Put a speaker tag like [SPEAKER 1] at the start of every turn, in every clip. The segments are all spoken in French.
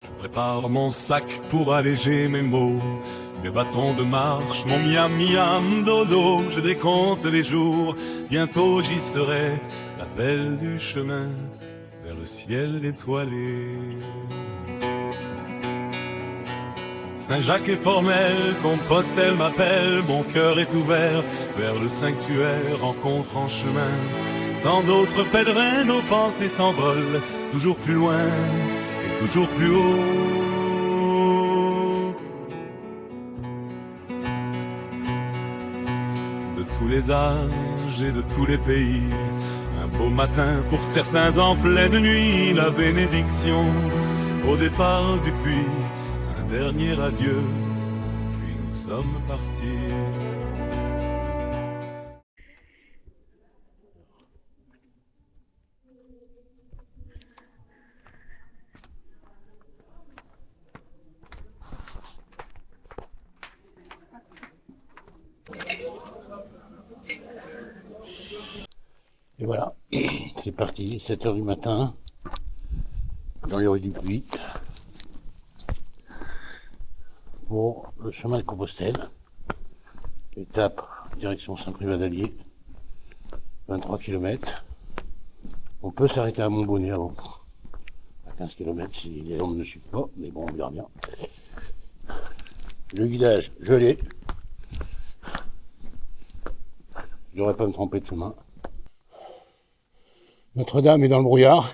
[SPEAKER 1] Je prépare mon sac pour alléger mes maux, mes bâtons de marche, mon miam miam dodo. Je décompte les jours, bientôt j'y serai, la belle du chemin vers le ciel étoilé. Saint-Jacques est formel, Compostelle m'appelle, mon cœur est ouvert vers le sanctuaire, rencontre en chemin. Tant d'autres pèlerins, nos pensées s'envolent, toujours plus loin et toujours plus haut. De tous les âges et de tous les pays, un beau matin pour certains en pleine nuit, la bénédiction au départ du puits. Dernier adieu, puis nous sommes partis.
[SPEAKER 2] Et voilà, c'est parti, 7 h du matin, dans les rues du Puy, pour le chemin de Compostelle, étape direction Saint-Privat-d'Allier, 23 km. On peut s'arrêter à Montbonnet avant, à 15 km si les jambes ne suivent pas, mais bon, on verra bien. Le guidage, je l'ai. Je devrais pas me tromper de chemin. Notre-Dame est dans le brouillard.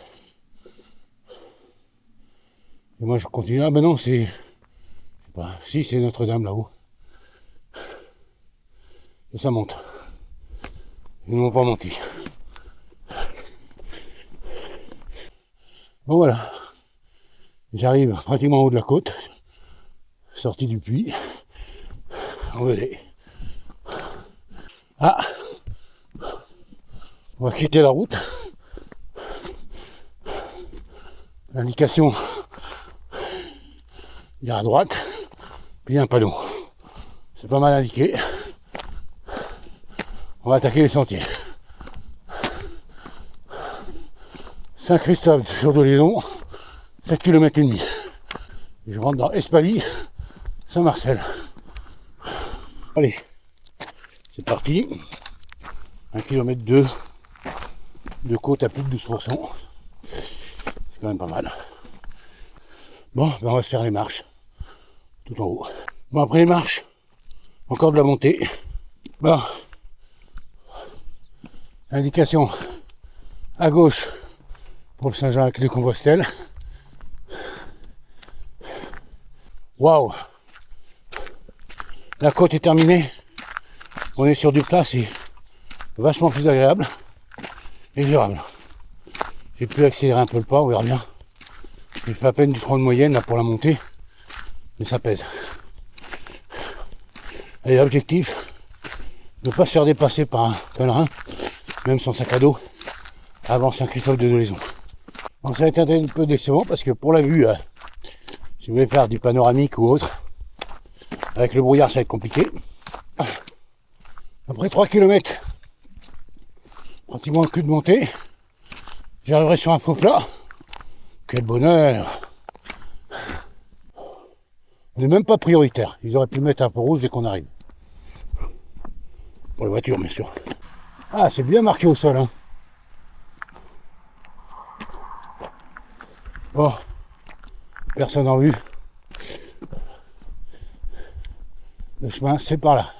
[SPEAKER 2] Et moi je continue. Ah ben non, c'est... Si, c'est Notre-Dame là-haut. Et ça monte. Ils ne m'ont pas menti. Bon voilà. J'arrive pratiquement en haut de la côte. Sortie du puits. En Velay. Ah, on va quitter la route. L'indication, il y a à droite. Puis il y a un panneau. C'est pas mal indiqué. On va attaquer les sentiers. Saint-Christophe sur Dolaison, 7 km et demi. Je rentre dans Espaly, Saint-Marcel. Allez, c'est parti. 1 km 2 de côte à plus de 12%. C'est quand même pas mal. Bon, ben on va se faire les marches. Tout en haut. Bon, après les marches, encore de la montée. Bon, indication à gauche pour le Saint-Jacques-de-Compostelle. Waouh! La côte est terminée. On est sur du plat, c'est vachement plus agréable et gérable. J'ai pu accélérer un peu le pas, on verra bien. J'ai fait à peine du 30 de moyenne là pour la montée. Mais ça pèse. Et l'objectif, ne pas se faire dépasser par un pèlerin, même sans sac à dos, avant Saint-Christophe de Dolaison. Donc ça a été un peu décevant parce que pour la vue, si vous voulez faire du panoramique ou autre, avec le brouillard ça va être compliqué. Après 3 km, pratiquement le cul de montée, j'arriverai sur un faux plat. Quel bonheur! On n'est même pas prioritaire. Ils auraient pu mettre un peu rouge dès qu'on arrive. Pour les voitures, bien sûr. Ah, c'est bien marqué au sol. Hein. Bon, personne en vue. Le chemin, c'est par là.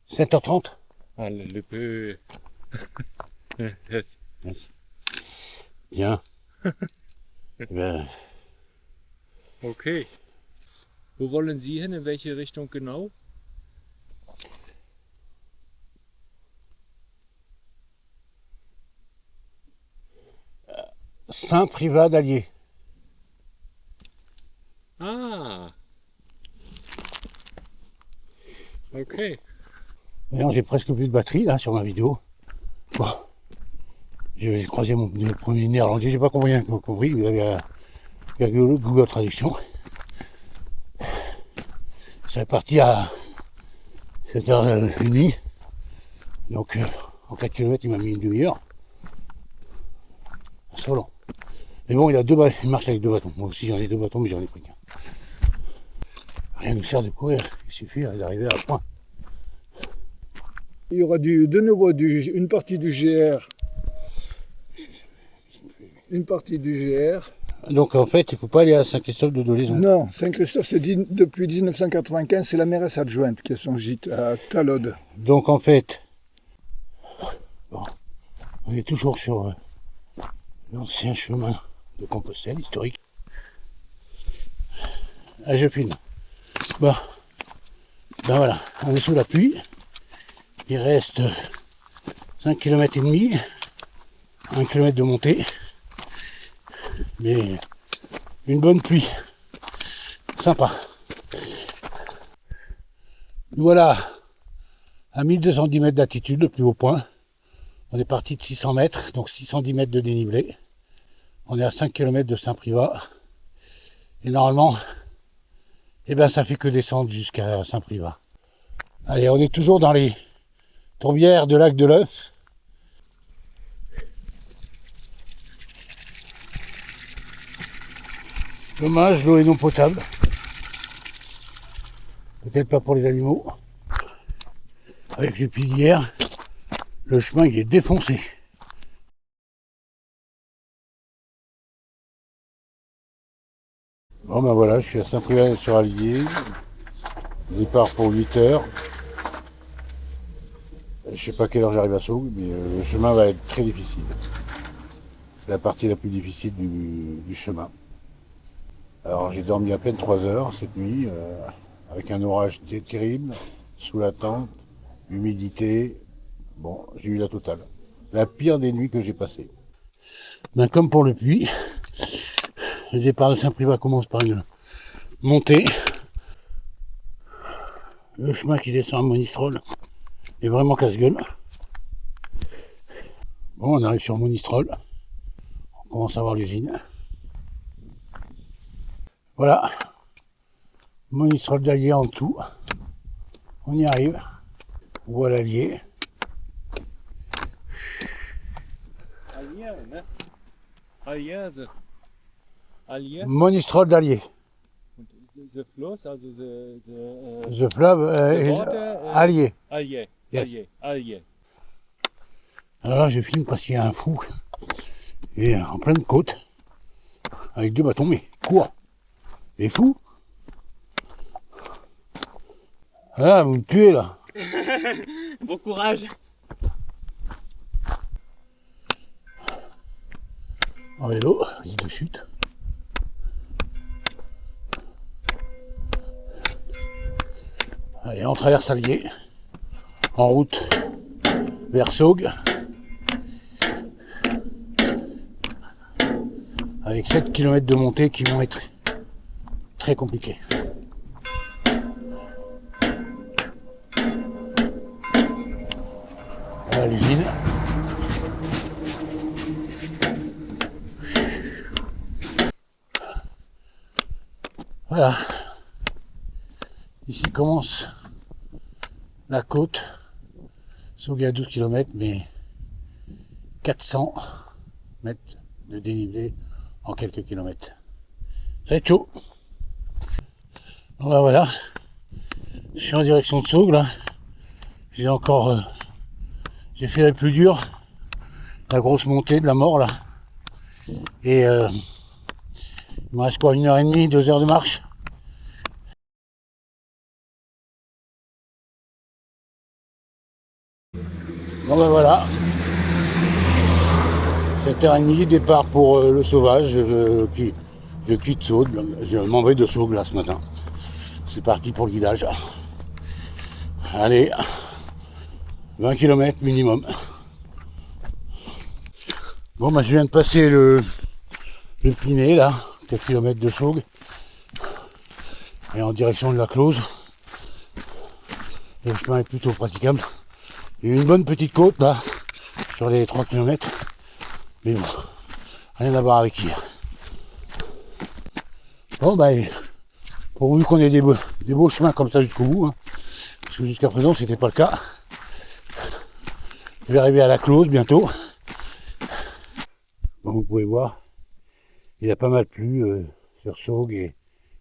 [SPEAKER 2] « 7h30 »
[SPEAKER 3] Le peu. Yes.
[SPEAKER 2] Bien. Ben,
[SPEAKER 3] Okay. Wo wollen Sie hin? In welche Richtung genau?
[SPEAKER 2] Saint-Privat-d'Allier.
[SPEAKER 3] Ah. Okay.
[SPEAKER 2] D'ailleurs, j'ai presque plus de batterie là sur ma vidéo. Bon. J'ai croisé mon premier néerlandais, j'ai pas compris, vous avez Google Traduction. C'est parti à 7h30. Donc En 4 km, il m'a mis une demi-heure. C'est long. Mais bon, il marche avec 2 bâtons. Moi aussi, j'en ai 2 bâtons, mais j'en ai pris qu'un. Rien ne sert de courir. Il suffit d'arriver à point.
[SPEAKER 4] Il y aura de nouveau une partie du GR. Une partie du GR.
[SPEAKER 2] Donc en fait, il ne faut pas aller à Saint-Christophe de Dolaison.
[SPEAKER 4] Non, Saint-Christophe, c'est depuis 1995, c'est la mairesse adjointe qui a son gîte à Talode.
[SPEAKER 2] Donc en fait, bon, on est toujours sur l'ancien chemin de Compostelle, historique. Ah, je filme. Bon, ben voilà, on est sous la pluie. Il reste 5 km et demi, 1 km de montée. Mais une bonne pluie. Sympa. Voilà, à 1210 mètres d'altitude, le plus haut point. On est parti de 600 mètres, donc 610 mètres de dénivelé. On est à 5 km de Saint-Privat. Et normalement, eh ben, ça fait que descendre jusqu'à Saint-Privat. Allez, on est toujours dans les tourbières de Lac de l'Œuf. Dommage, l'eau est non potable. Peut-être pas pour les animaux. Avec les pluies d'hier, le chemin il est défoncé. Bon ben voilà, je suis à Saint-Privat-sur-Allier. Départ pour 8 heures. Je sais pas à quelle heure j'arrive à Saugues, mais le chemin va être très difficile. C'est la partie la plus difficile du chemin. Alors j'ai dormi à peine 3 heures cette nuit, avec un orage terrible, sous la tente, humidité. Bon, j'ai eu la totale. La pire des nuits que j'ai passées. Ben, comme pour le puits, le départ de Saint-Privat commence par une montée. Le chemin qui descend à Monistrol est vraiment casse-gueule. Bon, on arrive sur Monistrol. On commence à voir l'usine. Voilà. Monistrol d'Allier en dessous. On y arrive. Voilà l'Allier.
[SPEAKER 3] Allier, ne? Allier, Allier.
[SPEAKER 2] Monistrol d'Allier.
[SPEAKER 3] The Fluss, also
[SPEAKER 2] The fleuve Allier.
[SPEAKER 3] Allier.
[SPEAKER 2] Yes.
[SPEAKER 3] Allier. Allier.
[SPEAKER 2] Alors là, je filme parce qu'il y a un fou. Il est en pleine côte. Avec 2 bâtons, mais court. Il est fou. Ah, vous me tuez là.
[SPEAKER 5] Bon courage.
[SPEAKER 2] En vélo, risque de chute. Allez, on traverse Allier. En route vers Saugues. Avec 7 km de montée qui vont être très compliqués. Voilà l'usine. Voilà. Ici commence la côte. Saugues à 12 km, mais 400 mètres de dénivelé en quelques kilomètres. Ça va être chaud. Bon, voilà. Je suis en direction de Saugues là. J'ai fait la plus dure, la grosse montée de la mort là. Et il me reste quoi, 1h30, 2 heures de marche. Bon ben voilà. 7h30, départ pour le sauvage. Je quitte Saugues. Je m'en vais de Saugues là ce matin. C'est parti pour le guidage. Allez, 20 km minimum. Bon bah je viens de passer le Pinet là, 4 km de Saugues. Et en direction de la Close. Le chemin est plutôt praticable. Il y a une bonne petite côte là, sur les 3 km. Mais bon, rien à voir avec hier. Bon bah, pourvu qu'on ait des beaux chemins comme ça jusqu'au bout, hein, parce que jusqu'à présent c'était pas le cas. Je vais arriver à la close bientôt. Comme vous pouvez voir, il a pas mal plu sur Saugues et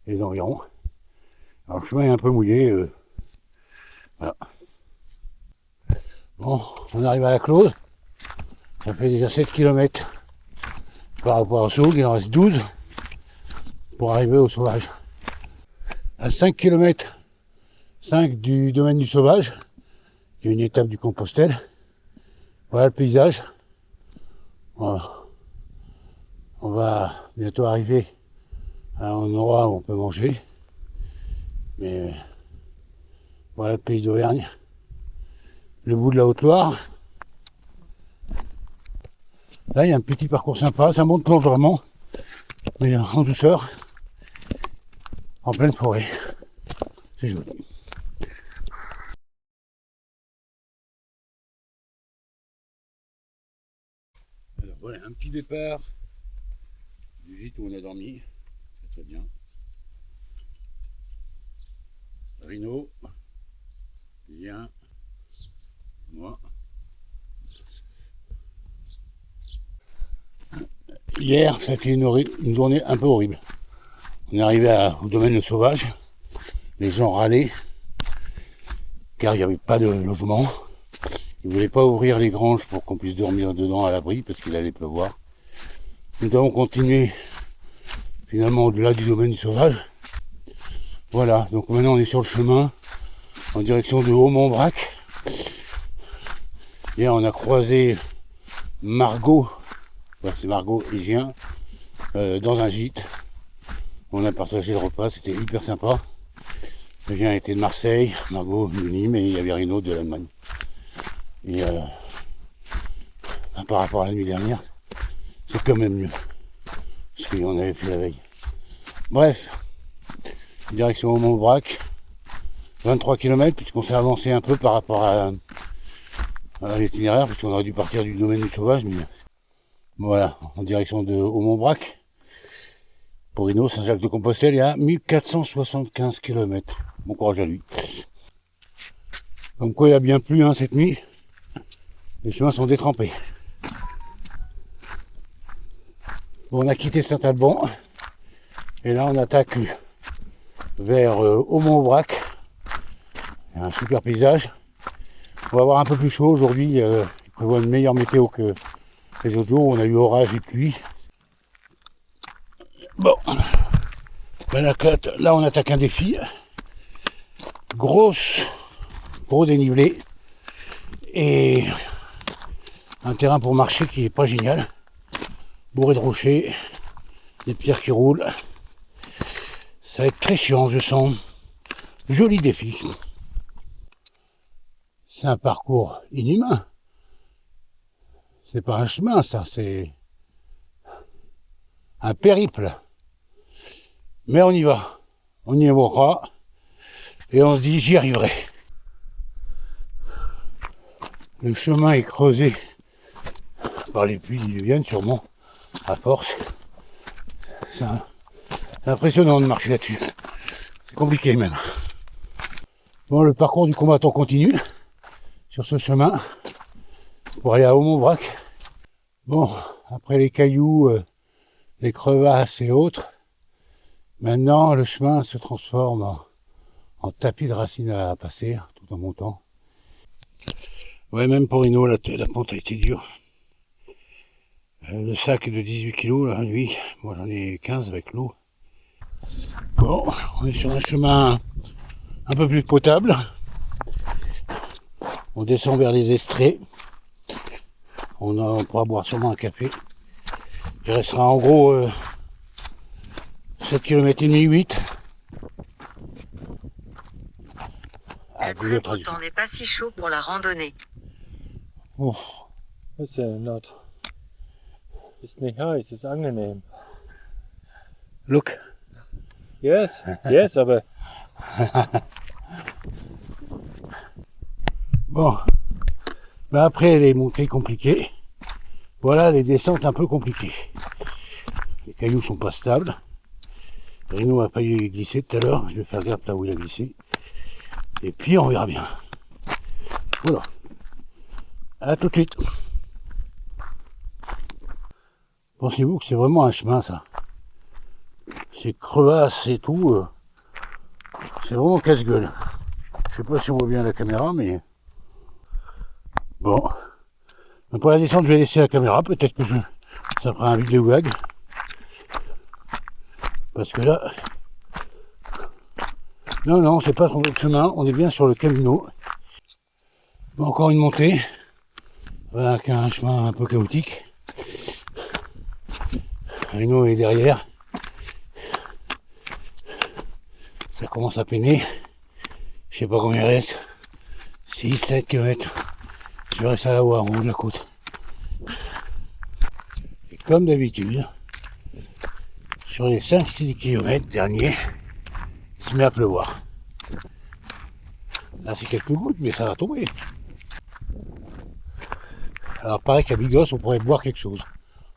[SPEAKER 2] les environs. Alors le chemin est un peu mouillé. Voilà. Bon, on arrive à la close. Ça fait déjà 7 km par rapport à Saugues, il en reste 12 pour arriver au Sauvage. À 5 km 5 du domaine du Sauvage, qui est une étape du Compostelle. Voilà le paysage. Voilà. On va bientôt arriver à un endroit où on peut manger. Mais voilà le pays d'Auvergne. Le bout de la Haute-Loire. Là, il y a un petit parcours sympa. Ça monte légèrement, mais en douceur, en pleine forêt. C'est joli. Alors voilà, un petit départ du gîte où on a dormi. C'est très bien. Rino, Lien, moi. Hier, ça a été une journée un peu horrible. On est arrivé au domaine de Sauvage. Les gens râlaient car il n'y avait pas de logement. Ils ne voulaient pas ouvrir les granges pour qu'on puisse dormir dedans à l'abri parce qu'il allait pleuvoir. Nous avons continué finalement au-delà du domaine du Sauvage. Voilà, donc maintenant on est sur le chemin en direction de Haut-Montbrac. Hier on a croisé Margot, c'est Margot et Gien, dans un gîte. On a partagé le repas, c'était hyper sympa. Gien était de Marseille, Margot de Nîmes et il y avait Rino de l'Allemagne. Et par rapport à la nuit dernière, c'est quand même mieux. Ce qu'on avait fait la veille. Bref, direction au Montbrac, 23 km puisqu'on s'est avancé un peu par rapport à l'itinéraire, puisqu'on aurait dû partir du domaine du Sauvage, mais voilà, en direction de au Montbrac. Pour Rino, Saint-Jacques-de-Compostelle, il y a 1475 km. Bon courage à lui. Comme quoi il a bien plu cette nuit. Les chemins sont détrempés. Bon, on a quitté Saint-Alban et là on attaque vers Haut-Montbrac. Il y a un super paysage. On va avoir un peu plus chaud aujourd'hui. Il prévoit une meilleure météo que les autres jours. On a eu orage et pluie. Bon, ben là on attaque un défi. Gros dénivelé et un terrain pour marcher qui est pas génial. Bourré de rochers, des pierres qui roulent. Ça va être très chiant, je sens. Joli défi. C'est un parcours inhumain. C'est pas un chemin, ça, c'est un périple. Mais on y va. On y va et on se dit j'y arriverai. Le chemin est creusé par les puits diluviennes, sûrement. À force, c'est impressionnant de marcher là-dessus. C'est compliqué même. Bon, le parcours du combattant continue sur ce chemin pour aller à Haut-Montbrac. Bon, après les cailloux, les crevasses et autres, maintenant le chemin se transforme en tapis de racines à passer tout en montant. Ouais, même pour Rino, la pente a été dure. Le sac est de 18 kg, là, lui, moi j'en ai 15 avec l'eau. Bon, on est sur un chemin un peu plus potable. On descend vers les estrées. On pourra boire sûrement un café. Il restera en gros 7 km et demi, 8.
[SPEAKER 6] Le très beau temps n'est pas si chaud pour la randonnée.
[SPEAKER 3] Oh, ist ja nett. Ist nicht heiß, ist angenehm.
[SPEAKER 2] Look.
[SPEAKER 3] Yes, aber...
[SPEAKER 2] Bon, ben après les montées compliquées, voilà les descentes un peu compliquées. Les cailloux sont pas stables. Rino a failli glisser tout à l'heure, je vais faire gaffe là où il a glissé. Et puis on verra bien. Voilà. À tout de suite. Pensez-vous que c'est vraiment un chemin, ça? Ces crevasses et tout, c'est vraiment casse-gueule. Je sais pas si on voit bien la caméra, mais... Bon. Pour la descente, je vais laisser la caméra. Peut-être que ça fera un vidéo gag. Parce que là... Non, non, c'est pas trompé de chemin. On est bien sur le Camino. Encore une montée. Avec un chemin un peu chaotique. Rino est derrière. Ça commence à peiner. Je sais pas combien il reste. 6-7 km. Je reste à là-haut, en haut de la côte. Et comme d'habitude, sur les 5-6 km derniers, il se met à pleuvoir. Là, c'est quelques gouttes, mais ça va tomber. Alors, pareil qu'à Bigos, on pourrait boire quelque chose.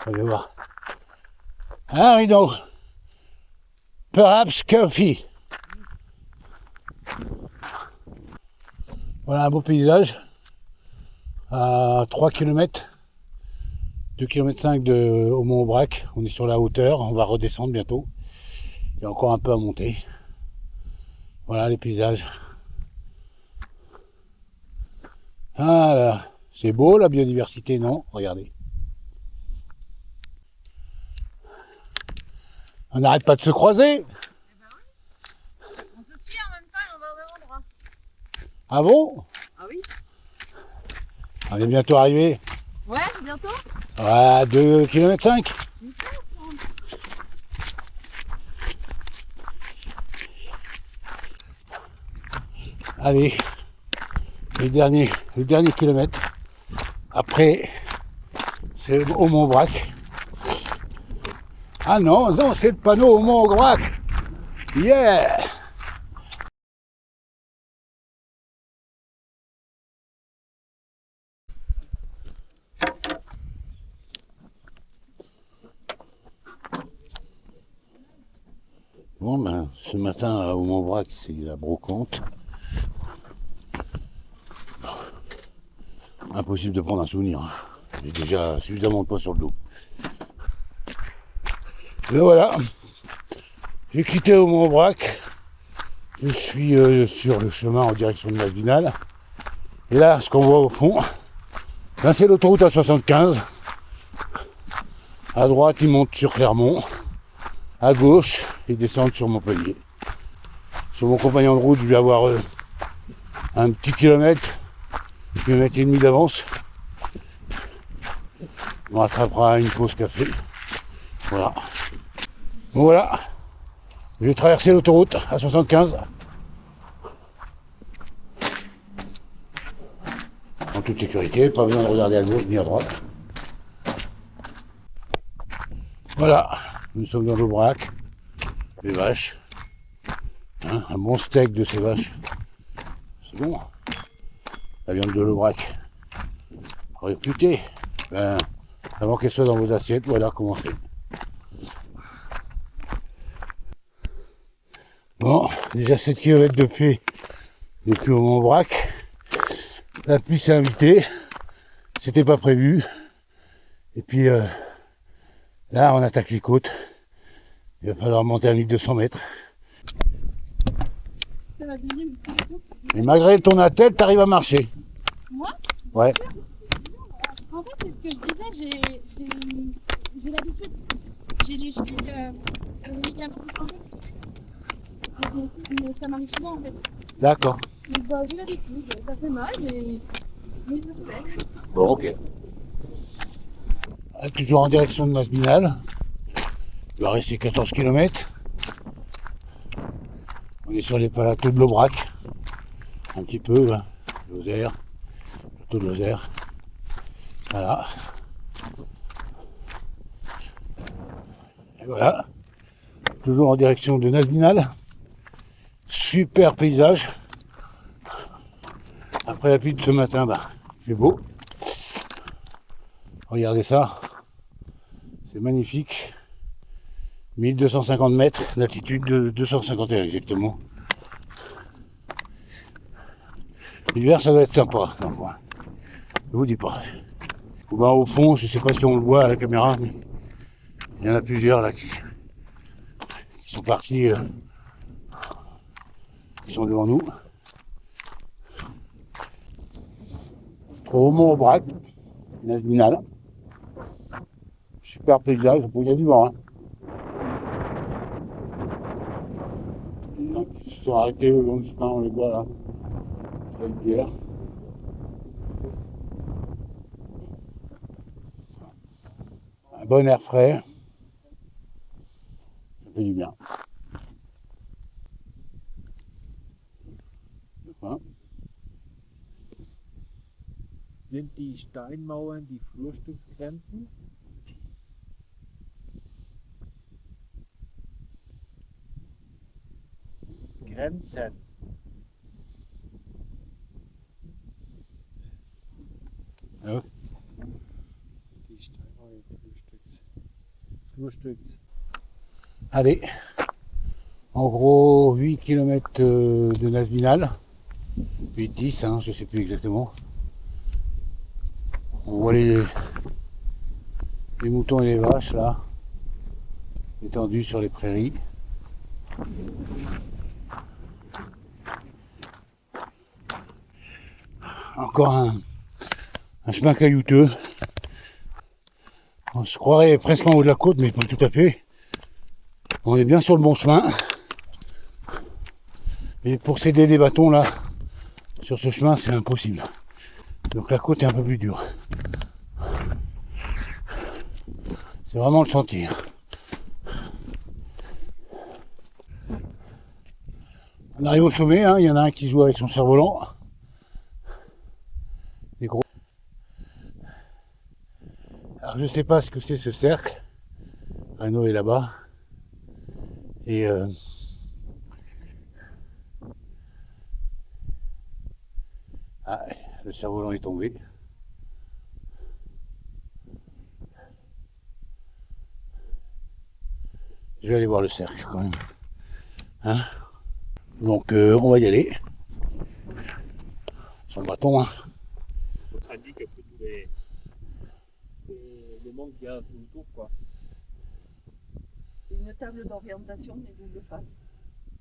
[SPEAKER 2] On va voir. Hein, Rino? Perhaps coffee. Voilà un beau paysage. À 3 km, 2 km 5 au Mont Aubrac. On est sur la hauteur, on va redescendre bientôt. Il y a encore un peu à monter. Voilà les paysages. Ah là, c'est beau la biodiversité, non? Regardez. On n'arrête pas de se croiser.
[SPEAKER 5] On se suit en même temps et on va au même endroit.
[SPEAKER 2] Ah bon?
[SPEAKER 5] Ah oui?
[SPEAKER 2] On est bientôt arrivé.
[SPEAKER 5] Ouais, bientôt?
[SPEAKER 2] À 2 km 5. Allez, le dernier kilomètre. Après, c'est au Mont Aubrac. Ah non, non, c'est le panneau au Mont Aubrac. Yeah! Bon ben, ce matin au Mont Aubrac, c'est la brocante. Impossible de prendre un souvenir. J'ai déjà suffisamment de poids sur le dos. Et voilà, j'ai quitté au Mont Aubrac. Je suis sur le chemin en direction de Masvinal. Et là, ce qu'on voit au fond, ben, c'est l'autoroute A75. À droite, ils montent sur Clermont. À gauche, ils descendent sur Montpellier. Sur mon compagnon de route, je vais avoir un petit kilomètre et demi d'avance. On rattrapera une pause café. Voilà. Bon voilà, je vais traverser l'autoroute à 75. En toute sécurité, pas besoin de regarder à gauche ni à droite. Voilà, nous sommes dans l'Aubrac, les vaches. Hein, un bon steak de ces vaches. C'est bon. La viande de l'Aubrac. Réputée. Ben, avant qu'elle soit dans vos assiettes, voilà comment c'est. Bon, déjà 7 km depuis au Mont Aubrac. La pluie s'est invitée. C'était pas prévu. Et puis là, on attaque les côtes. Il va falloir monter à 1200 mètres. Et malgré ton attelle, t'arrives à marcher.
[SPEAKER 7] Moi?
[SPEAKER 2] Ouais.
[SPEAKER 7] En fait, c'est ce que je disais, j'ai l'habitude. J'ai les chevilles ligaments tendus. Mais ça m'arrive souvent en fait.
[SPEAKER 2] D'accord.
[SPEAKER 7] Donc, bah, j'ai l'habitude, ça fait mal, mais ça se fait.
[SPEAKER 2] Bon, ok. Toujours en direction de Masvinal. Il va rester 14 km. On est sur les plateaux de l'Aubrac. Un petit peu, hein. Lozère. Plateau de Lozère. Voilà. Et voilà. Toujours en direction de Masvinal. Super paysage. Après la pluie de ce matin, bah, c'est beau. Regardez ça. C'est magnifique. 1250 mètres, d'altitude de 251 exactement. L'hiver, ça doit être sympa dans le coin. Je vous dis pas. Ben, au fond, je sais pas si on le voit à la caméra, mais il y en a plusieurs là qui sont partis, qui sont devant nous. Au Mont-Aubrac, Nazminal. Super paysage, il y a du vent. Hein. Ils se sont arrêtés le long du chemin, on les voit là. C'est une bière. Un bon air frais. Ça fait du bien. Voilà.
[SPEAKER 3] Sind die Steinmauern die Flurstücksgrenzen? Grenzen.
[SPEAKER 2] Ja.
[SPEAKER 3] Die Steinmauern Flurstücks.
[SPEAKER 2] Allez, en gros 8 km de Nazminal, 8-10, hein, je ne sais plus exactement. On voit les moutons et les vaches là, étendus sur les prairies. Encore un chemin caillouteux. On se croirait presque en haut de la côte, mais pas tout à fait. On est bien sur le bon chemin. Et pour céder des bâtons là, sur ce chemin, c'est impossible. Donc la côte est un peu plus dure. C'est vraiment le chantier. On arrive au sommet, hein, il y en a un qui joue avec son cerf-volant. Des gros. Alors je sais pas ce que c'est ce cercle. Renaud est là-bas. Et ah, le cerf-volant est tombé. Je vais aller voir le cercle quand même. Hein, donc on va y aller. Sur le bâton. Hein.
[SPEAKER 3] Votre indique un peu tous les mondes qu'il y a autour, quoi.
[SPEAKER 5] C'est une table d'orientation, mais double face.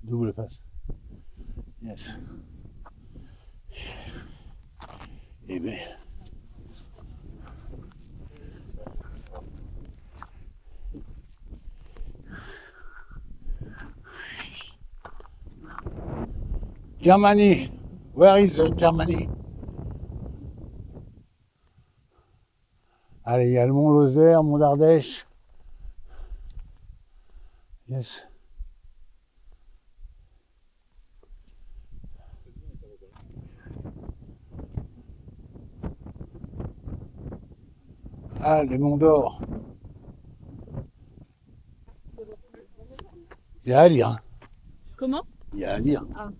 [SPEAKER 2] Double face. Yes. Eh bien. Germany. Where is Germany? Allez, il y a le Mont Lozère, Mont d'Ardèche. Yes. Ah, les Monts d'Or. Il y a à lire. Hein.
[SPEAKER 5] Comment?
[SPEAKER 2] Il y a à lire.
[SPEAKER 5] Ah.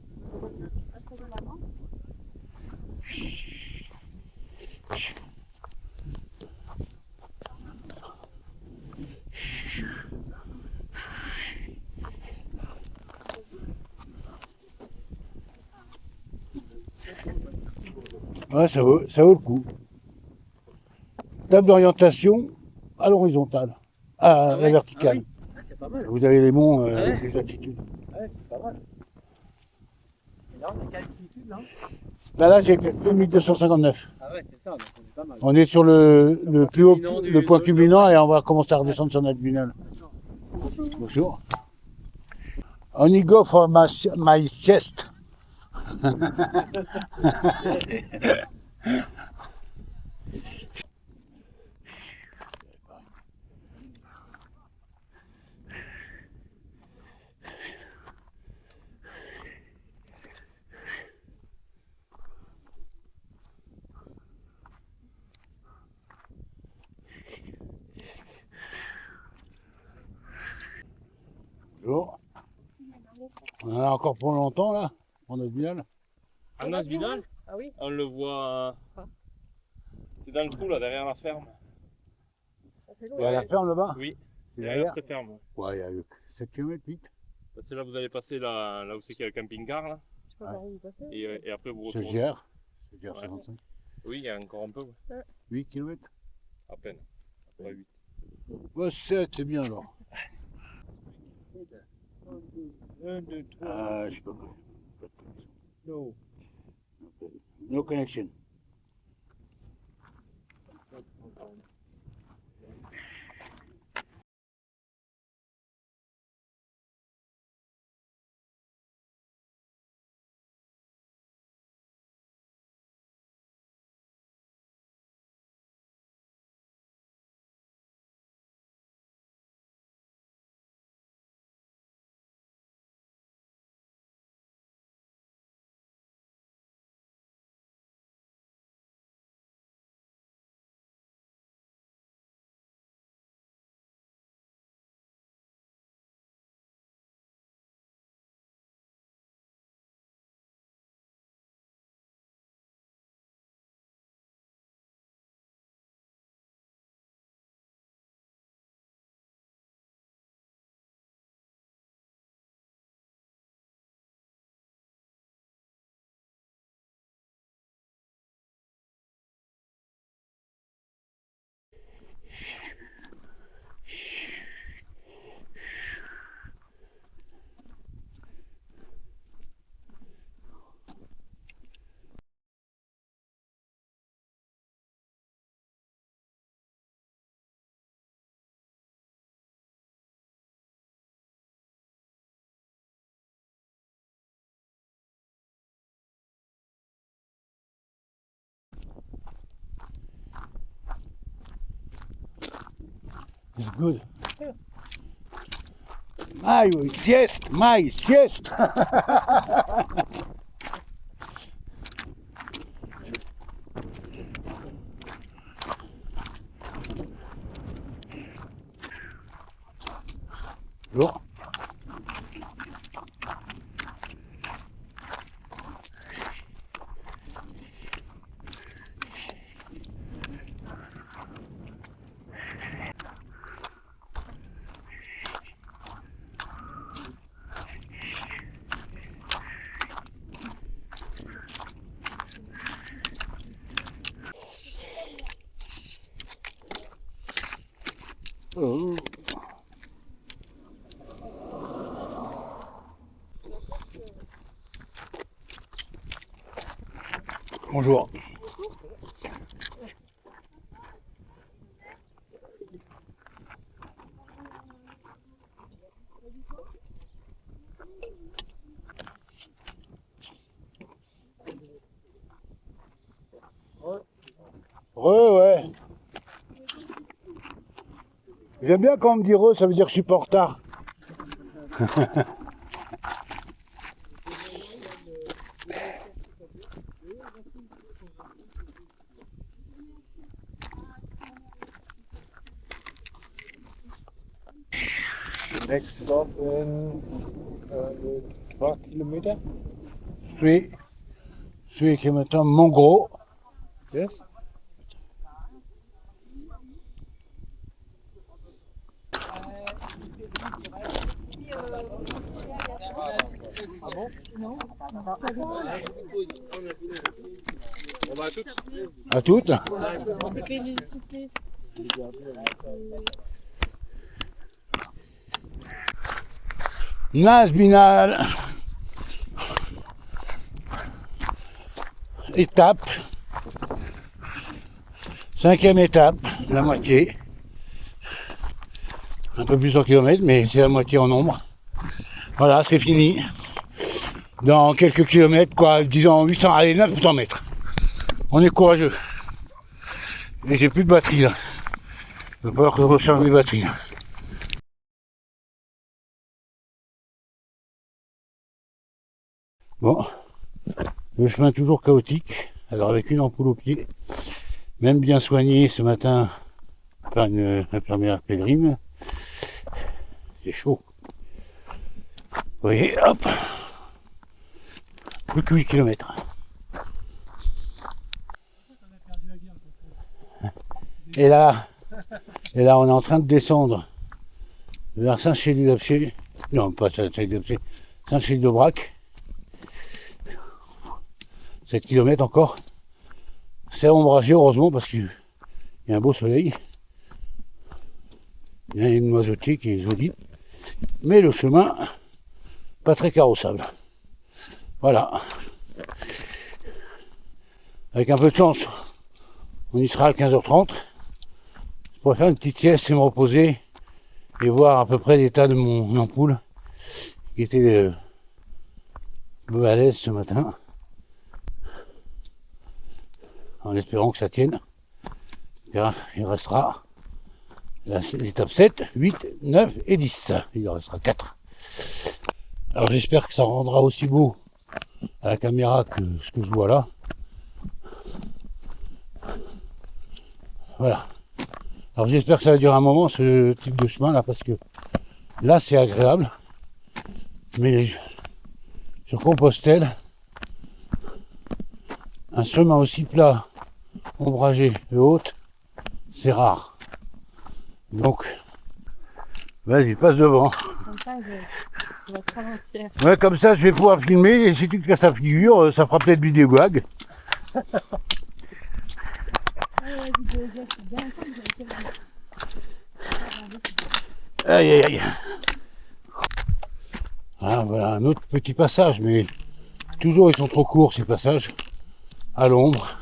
[SPEAKER 2] Ouais, ça vaut le coup. Table d'orientation à l'horizontale, à la verticale.
[SPEAKER 3] Ah, c'est pas mal.
[SPEAKER 2] Vous avez les monts
[SPEAKER 3] ouais.
[SPEAKER 2] avec les altitudes.
[SPEAKER 3] Ouais, c'est pas mal. Et là, on a quelle altitude, là?
[SPEAKER 2] Là, j'ai 1259.
[SPEAKER 3] Ah ouais, c'est ça, donc c'est pas mal.
[SPEAKER 2] On est sur le plus haut,
[SPEAKER 3] Culminant
[SPEAKER 2] le point culminant et on va commencer à redescendre sur notre binal. Bonjour. On y go for my chest. Bonjour. On en a encore pour longtemps là, pour notre binal.
[SPEAKER 3] Ah, Nazminal?
[SPEAKER 5] Ah oui.
[SPEAKER 3] On le voit. C'est dans le trou, là, derrière la ferme.
[SPEAKER 5] Ça, c'est
[SPEAKER 2] Il y a la ferme là-bas.
[SPEAKER 3] Oui,
[SPEAKER 2] C'est
[SPEAKER 3] derrière
[SPEAKER 2] derrière.
[SPEAKER 3] cette ferme.
[SPEAKER 2] Ouais, il y a 7 km 8.
[SPEAKER 3] Parce que là, vous allez passer là où c'est qu'il y a le camping-car, là.
[SPEAKER 5] Je sais pas par où vous passez.
[SPEAKER 3] Et après, vous
[SPEAKER 2] C'est
[SPEAKER 3] retournez.
[SPEAKER 2] gère. C'est gère
[SPEAKER 3] Ouais.
[SPEAKER 2] 55.
[SPEAKER 3] Oui, il y a encore un peu.
[SPEAKER 2] 8 km.
[SPEAKER 3] À peine. Après 8.
[SPEAKER 2] Ouais, 7, c'est bien alors.
[SPEAKER 3] 1, 2, 3.
[SPEAKER 2] Ah, je sais pas.
[SPEAKER 3] No.
[SPEAKER 2] No connection. It's good. My sieste. Lourd. Oh. Bonjour. Ouais. J'aime bien quand on me dit re, ça veut dire que je suis pas en retard.
[SPEAKER 3] Next stop in 3 km.
[SPEAKER 2] Celui qui est maintenant Mongro.
[SPEAKER 3] Yes.
[SPEAKER 2] À toutes.
[SPEAKER 7] Félicité.
[SPEAKER 2] Nazbinal. Étape. 5e étape, la moitié. Un peu plus en kilomètres, mais c'est la moitié en nombre. Voilà, c'est fini. Dans quelques kilomètres, quoi, disons 800, allez, 900 mètres. On est courageux. Et j'ai plus de batterie là. Il va falloir que je recharge mes batteries là. Bon, le chemin toujours chaotique, alors avec une ampoule au pied, même bien soigné ce matin par une infirmière pèlerine, c'est chaud. Vous voyez, hop, plus que 8 km. Et là, on est en train de descendre vers Saint-Chély-d'Apcher, non pas Saint-Chély-d'Apcher, Saint-Chély-d'Aubrac. 7 km encore. C'est ombragé heureusement parce qu'il y a un beau soleil. Il y a une noisetier qui est jolie. Mais le chemin, pas très carrossable. Voilà. Avec un peu de chance, on y sera à 15h30. Je pourrais faire une petite sieste et me reposer et voir à peu près l'état de mon ampoule qui était peu à l'aise ce matin. En espérant que ça tienne. Car il restera l'étape 7, 8, 9 et 10. Il en restera 4. Alors j'espère que ça rendra aussi beau à la caméra que ce que je vois là. Voilà. Alors j'espère que ça va durer un moment ce type de chemin là, parce que là c'est agréable. Mais sur Compostelle, un chemin aussi plat, ombragé et haute, c'est rare. Donc, vas-y, passe devant.
[SPEAKER 7] Comme ça, je vais être entière.
[SPEAKER 2] Ouais, comme ça, je vais pouvoir filmer et si tu te casses la figure, ça fera peut-être vidéo gag. Aïe, aïe, aïe. Ah, voilà, un autre petit passage, mais toujours ils sont trop courts ces passages, à l'ombre,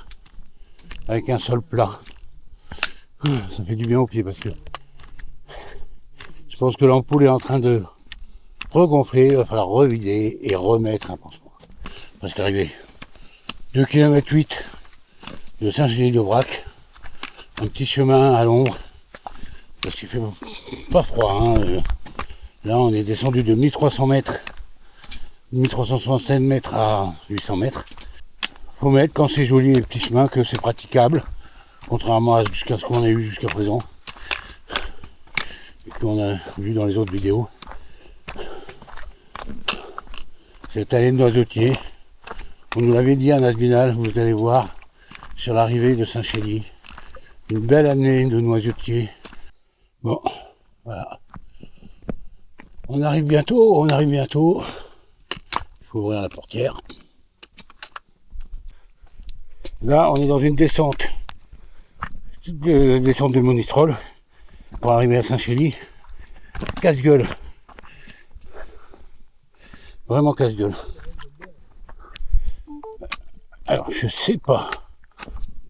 [SPEAKER 2] avec un sol plat. Ça fait du bien aux pieds parce que je pense que l'ampoule est en train de regonfler, il va falloir revider et remettre un pansement. Parce qu'arrivé 2 km 8 de Saint-Gély-d'Aubrac, un petit chemin à l'ombre, parce qu'il fait pas froid. Hein. Là on est descendu de 1300 mètres, 1360 mètres à 800 mètres. Faut mettre quand c'est joli les petits chemins que c'est praticable, contrairement à ce qu'on a eu jusqu'à présent et qu'on a vu dans les autres vidéos. Cette allée de noisetiers, on nous l'avait dit à Nasbinal, vous allez voir sur l'arrivée de Saint-Chély, une belle année de noisetiers. Bon, voilà. On arrive bientôt, il faut ouvrir la portière. Là, on est dans une descente, descente de Monistrol, pour arriver à Saint-Chély. Casse-gueule. Vraiment casse-gueule. Alors, je sais pas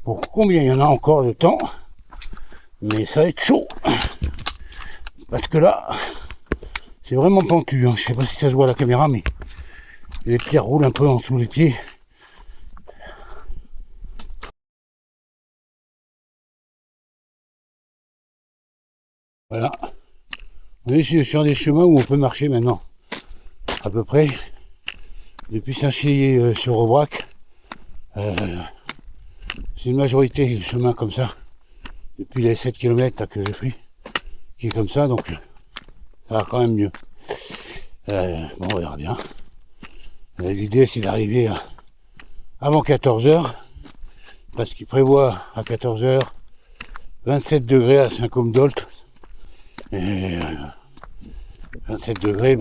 [SPEAKER 2] pour combien il y en a encore de temps, mais ça va être chaud. Parce que là, c'est vraiment pentu. Hein. Je sais pas si ça se voit à la caméra, mais les pierres roulent un peu en dessous des pieds. Voilà. On est sur des chemins où on peut marcher maintenant. À peu près. Depuis Saint-Chély sur Aubrac. C'est une majorité de chemins comme ça. Depuis les 7 km que j'ai pris. Qui est comme ça, donc ça va quand même mieux. Bon, on verra bien. L'idée c'est d'arriver avant 14h. Parce qu'il prévoit à 14h 27 degrés à Saint-Côme-d'Olt. Et 27 degrés,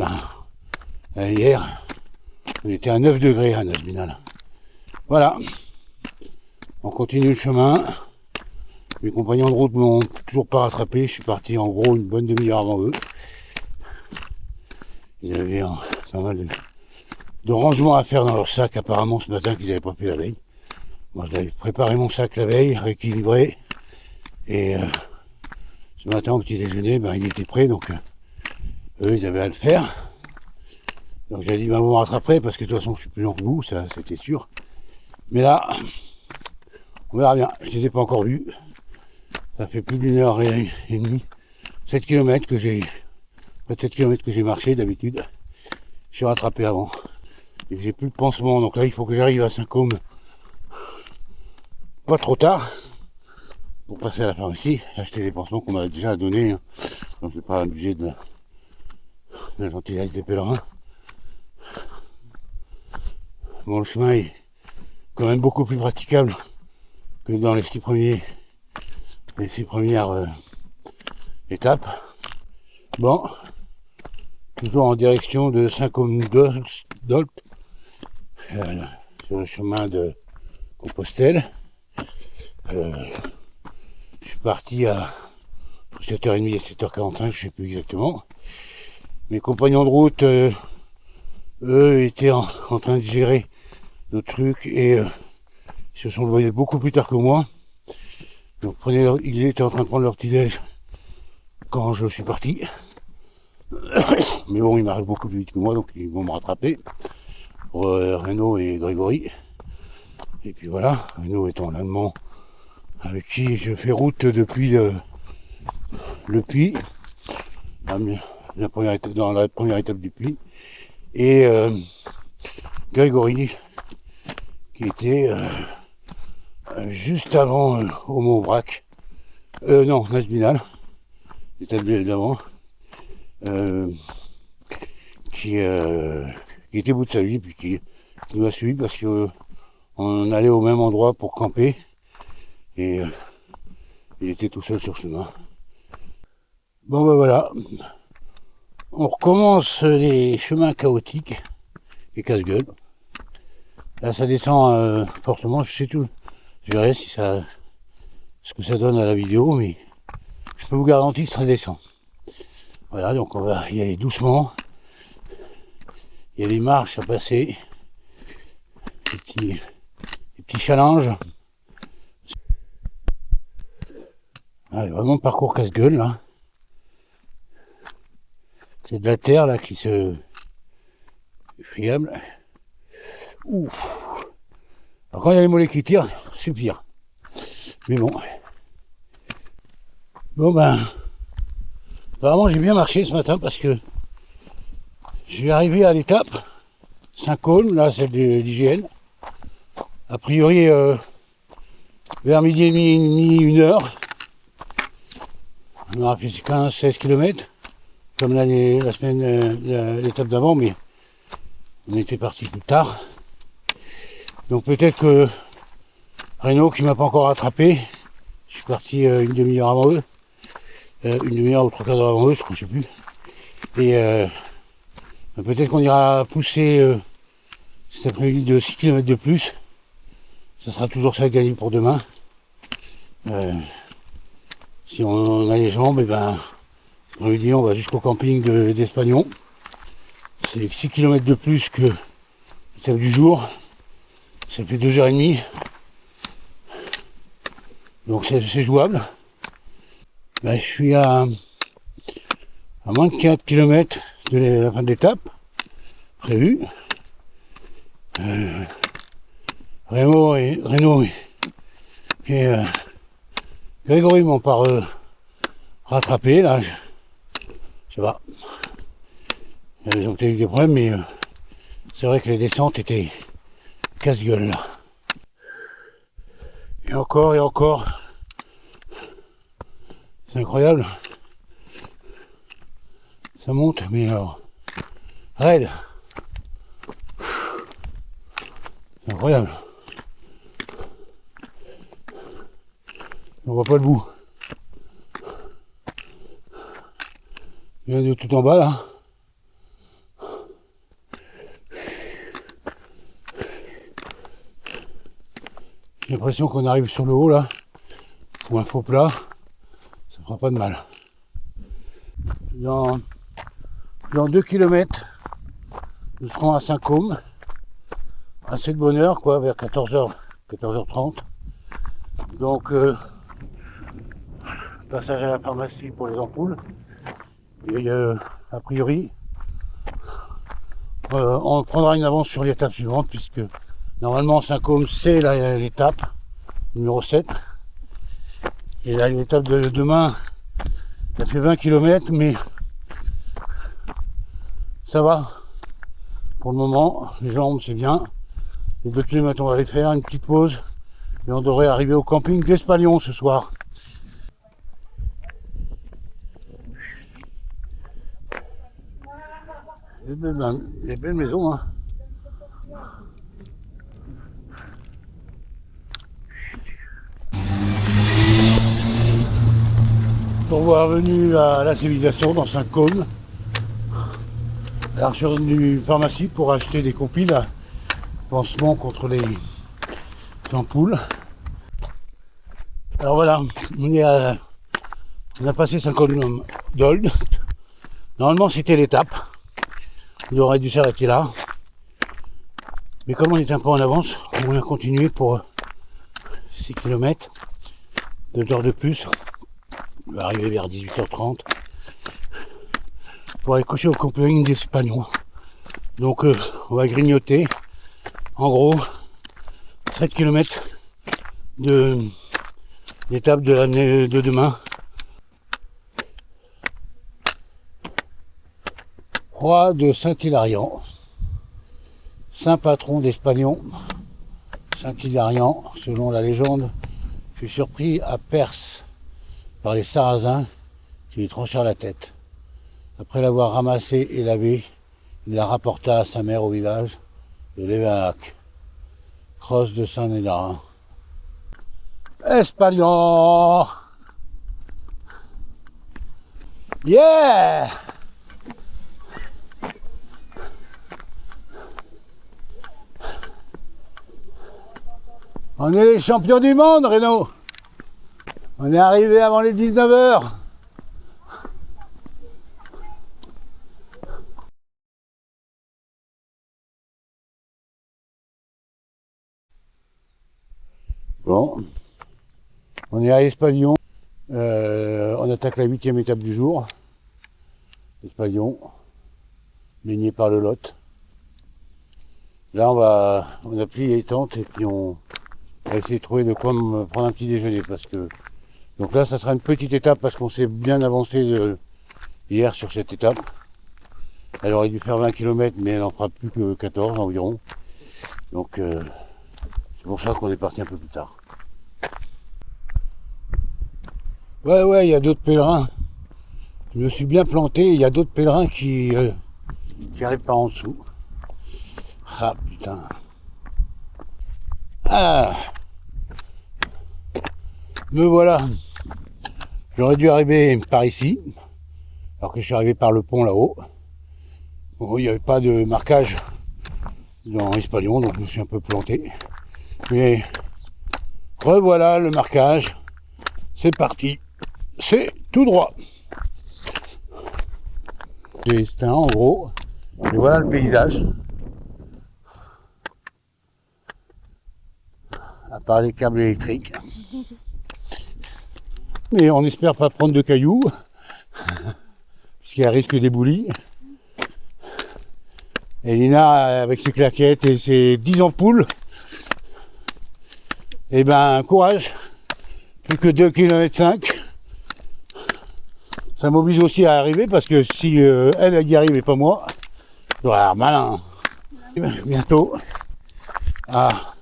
[SPEAKER 2] hier, on était à 9 degrés à Nasbinal. Voilà. On continue le chemin. Mes compagnons de route m'ont toujours pas rattrapé. Je suis parti en gros une bonne demi-heure avant eux. Ils avaient pas mal de rangements à faire dans leur sac apparemment ce matin qu'ils n'avaient pas fait la veille. Moi j'avais préparé mon sac la veille, rééquilibré. Et ce matin au petit déjeuner, il était prêt, donc eux ils avaient à le faire. Donc j'ai dit vous me rattraperez parce que de toute façon je suis plus long que vous, ça c'était sûr. Mais là, on verra bien, je ne les ai pas encore vus. Ça fait plus d'une heure et demie, 7 km que j'ai. Pas 7 km que j'ai marché d'habitude. Je suis rattrapé avant. Et j'ai plus de pansement, donc là il faut que j'arrive à Saint-Côme. Pas trop tard. Pour passer à la pharmacie, acheter les pansements qu'on m'a déjà donnés. Hein. Donc je ne vais pas abuser de la gentillesse des pèlerins. Bon, le chemin est quand même beaucoup plus praticable que dans les 6 premières étapes. Bon, toujours en direction de Saint-Côme-d'Olt, sur le chemin de Compostelle. Je suis parti à 7h30 et 7h45, je sais plus exactement. Mes compagnons de route, eux, étaient en train de gérer d'autres trucs et ils se sont levés beaucoup plus tard que moi. Donc ils étaient en train de prendre leur petit déj quand je suis parti. Mais bon, ils m'arrivent beaucoup plus vite que moi, donc ils vont me rattraper. Pour Renaud et Grégory. Et puis voilà, Renaud étant l'Allemand avec qui je fais route depuis le puits, dans la première étape du puits. Et Grégory, qui était juste avant au Mont-Brac, non, Nasbinal, l'étape d'avant, qui était au bout de sa vie, puis qui nous a suivis parce qu'on allait au même endroit pour camper, et il était tout seul sur le chemin. Bon ben voilà, on recommence les chemins chaotiques et casse-gueule. Là ça descend fortement, je sais tout, je verrai ce que ça donne à la vidéo, mais je peux vous garantir que ça descend. Voilà, donc on va y aller doucement. Il y a des marches à passer, des petits challenges. Ah, vraiment parcours casse-gueule là. C'est de la terre là qui se friable. Ouf. Alors quand il y a les mollets qui tirent, c'est pire. Mais bon. Bon ben, vraiment j'ai bien marché ce matin parce que je vais arriver à l'étape Saint-Côme, là celle de l'IGN. A priori vers midi et demi, 1h. On aura fait 15-16 km, comme la semaine, l'étape d'avant, mais on était parti plus tard. Donc peut-être que Renaud qui m'a pas encore rattrapé, je suis parti une demi-heure avant eux, une demi-heure ou 3/4 d'heure avant eux, je crois, je sais plus. Et peut-être qu'on ira pousser cet après-midi de 6 km de plus. Ça sera toujours ça à gagner pour demain. Si on a les jambes, et ben, après-midi on va jusqu'au camping d'Espagnon. C'est 6 km de plus que l'étape du jour. Ça fait 2h30. Donc c'est jouable. Là, je suis à moins de 4 km de la fin de l'étape prévue. Renaud et Grégory m'ont pas rattrapé là. Je sais pas. Ils ont peut-être eu des problèmes, mais c'est vrai que les descentes étaient casse-gueule là. Et encore. C'est incroyable. Ça monte, mais alors, raide. C'est incroyable. On voit pas le bout. Il vient de tout en bas là. J'ai l'impression qu'on arrive sur le haut là, ou un faux plat, ça fera pas de mal. Dans 2 km, nous serons à Saint-Côme, assez de bonne heure quoi, vers 14h, 14h30. Donc passage à la pharmacie pour les ampoules. Et a priori, on prendra une avance sur l'étape suivante puisque normalement Saint-Côme c'est l'étape numéro 7. Et là l'étape de demain, ça fait 20 km mais ça va. Pour le moment, les jambes c'est bien. Les 2 km on va les faire, une petite pause. Et on devrait arriver au camping d'Espalion ce soir. Des belles maisons, hein. Pour voir venir à la civilisation dans Saint-Côme. Alors je suis revenu une pharmacie pour acheter des compiles à pansement contre les ampoules. Alors voilà, on a passé Saint-Colombe d'Old. Normalement c'était l'étape. On aurait dû s'arrêter là. Mais comme on est un peu en avance, on a continué pour 6 km. 2 heures de plus. On va arriver vers 18h30. Pour aller coucher au camping d'Espagnon. Donc on va grignoter. En gros, 7 km d'étape de l'année de demain. Roi de Saint-Hilarion, saint patron d'Espagnon. Saint-Hilarion, selon la légende, fut surpris à Perse par les Sarrasins qui lui tranchèrent la tête. Après l'avoir ramassée et lavée, il la rapporta à sa mère au village de Léverac, crosse de Saint-Hilarin. Espagnon! Yeah! On est les champions du monde, Renaud. On est arrivé avant les 19h. Bon, on est à Espalion. On attaque la 8e étape du jour. Espalion, baigné par le Lot. Là, on a plié les tentes et puis on va essayer de trouver de quoi me prendre un petit déjeuner parce que. Donc là, ça sera une petite étape parce qu'on s'est bien avancé hier sur cette étape. Elle aurait dû faire 20 km, mais elle n'en fera plus que 14 environ. Donc c'est pour ça qu'on est parti un peu plus tard. Ouais, il y a d'autres pèlerins. Je me suis bien planté, il y a d'autres pèlerins qui arrivent par en dessous. Ah putain. Ah. Me voilà. J'aurais dû arriver par ici, alors que je suis arrivé par le pont là-haut. Bon, il n'y avait pas de marquage dans Espalion, donc je me suis un peu planté. Mais revoilà le marquage. C'est parti. C'est tout droit. C'est en gros. Et voilà le paysage. À part les câbles électriques. Mais on espère pas prendre de cailloux, puisqu'il y a risque d'éboulis. Et Lina, avec ses claquettes et ses 10 ampoules, eh ben courage, plus que 2,5 km. Ça m'oblige aussi à arriver, parce que si elle y arrive et pas moi, j'aurais l'air malin. Bientôt. Ah,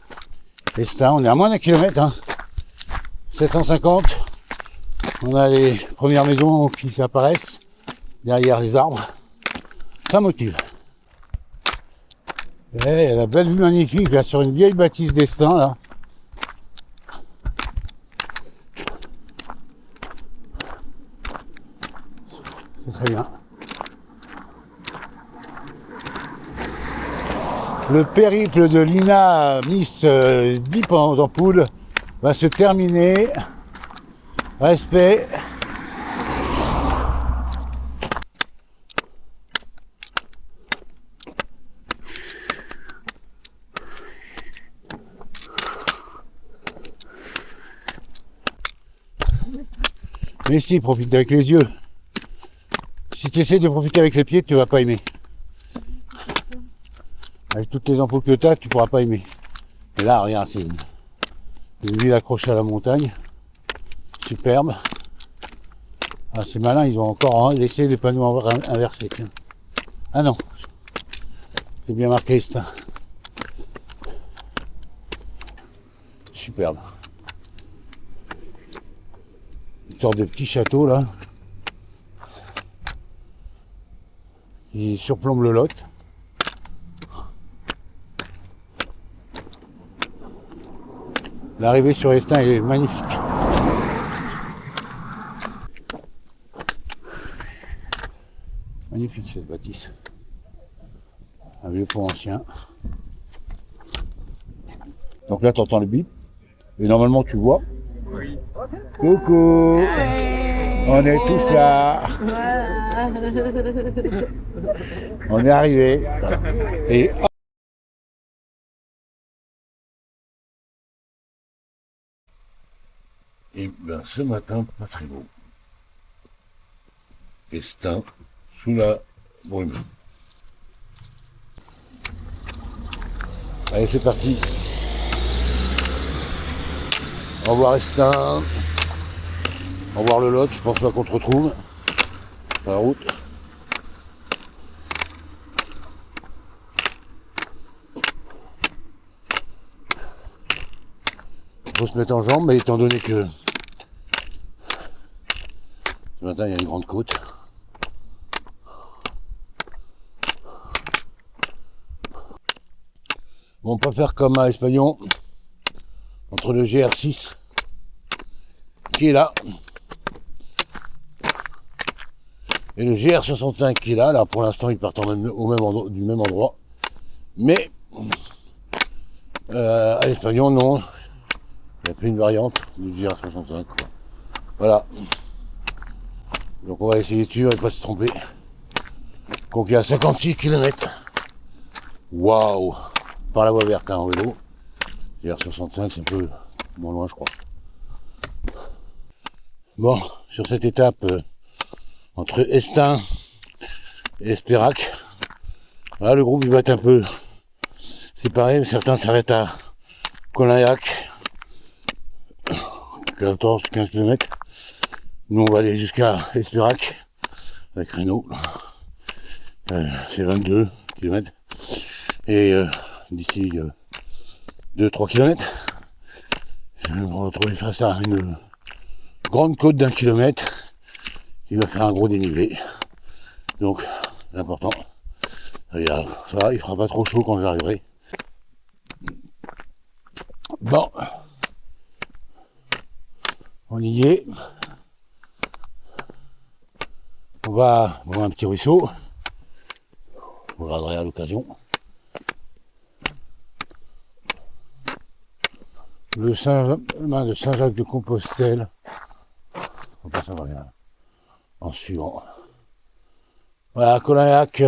[SPEAKER 2] Estin, on est à moins d'1 kilomètre, hein. 750. On a les premières maisons qui s'apparaissent derrière les arbres. Ça motive. Et la belle vue magnifique là sur une vieille bâtisse d'Estaing là. C'est très bien. Le périple de Lina Miss 10 ampoules va se terminer. Respect. Mais si, profite avec les yeux. Si tu essaies de profiter avec les pieds, tu vas pas aimer. Avec toutes les ampoules que tu as, tu pourras pas aimer. Et là, regarde, c'est une ville accrochée à la montagne. Superbe. Ah, c'est malin, ils ont encore laissé les panneaux inversés. Tiens. Ah non, c'est bien marqué Estin. Superbe. Une sorte de petit château là, qui surplombe le Lot. L'arrivée sur Estin est magnifique. Magnifique cette bâtisse. Un vieux pont ancien. Donc là tu entends le bip. Et normalement tu vois.
[SPEAKER 3] Oui.
[SPEAKER 2] Coucou. On est tous là. On est arrivé. Et ben ce matin, pas très beau. Estin sous la brume. Allez, c'est parti. Au revoir Estin. Au revoir le Lot, je pense pas qu'on te retrouve sur la route. Il faut se mettre en jambe, mais étant donné que ce matin il y a une grande côte. Bon, on peut faire comme à Espalion, entre le GR6 qui est là et le GR65 qui est là. Là pour l'instant ils partent du même endroit, mais à l'Espalion non, il y a plus une variante du GR65 quoi. Voilà, donc on va essayer de suivre et pas se tromper. Donc il y a 56 km. Waouh, par la voie verte hein, en vélo. GR65 c'est un peu moins loin je crois. Bon, sur cette étape entre Estin et Espérac, voilà, le groupe il va être un peu séparé. Certains s'arrêtent à Colinhac, 14-15 km. Nous on va aller jusqu'à Espérac avec Renault, c'est 22 km. Et d'ici 2-3 km, je vais me retrouver face à une grande côte d'1 kilomètre qui va faire un gros dénivelé. Donc l'important, ça va, il fera pas trop chaud quand j'arriverai. Bon, on y est. On va voir un petit ruisseau. Vous regarderez à l'occasion. Le Saint-Germain de Saint-Jacques-de-Compostelle. On passe à rien. En suivant. Voilà, à Colinhac,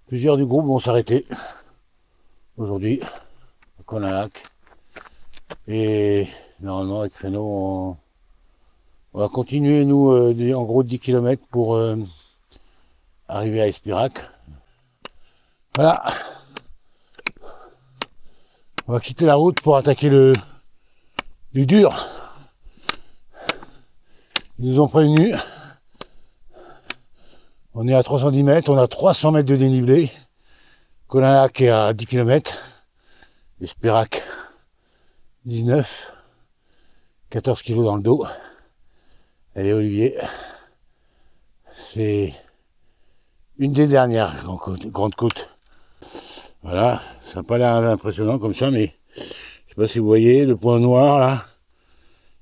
[SPEAKER 2] plusieurs du groupe vont s'arrêter aujourd'hui à Colinhac. Et normalement avec Renault, on va continuer nous en gros 10 km pour arriver à Espérac. Voilà. On va quitter la route pour attaquer du dur. Ils nous ont prévenus. On est à 310 mètres, on a 300 mètres de dénivelé. Colinhac est à 10 km. Espérac 19. 14 kg dans le dos. Allez Olivier. C'est une des dernières grandes côtes. Voilà, ça n'a pas l'air impressionnant comme ça, mais je ne sais pas si vous voyez le point noir là.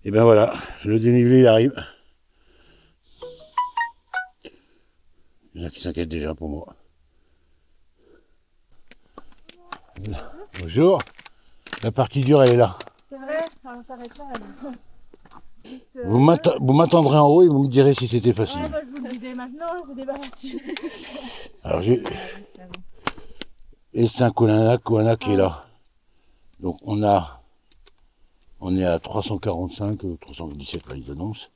[SPEAKER 2] Et ben voilà, le dénivelé il arrive. Il y en a qui s'inquiètent déjà pour moi. Bonjour, la partie dure elle est là.
[SPEAKER 7] C'est vrai, on s'arrête là.
[SPEAKER 2] Vous m'attendrez en haut et vous me direz si c'était facile.
[SPEAKER 7] Ouais, bah, je vous le disais maintenant, c'était pas facile.
[SPEAKER 2] Alors j'ai Estin Colinhac qui est là. Donc on est à 345, 317 là ils annoncent.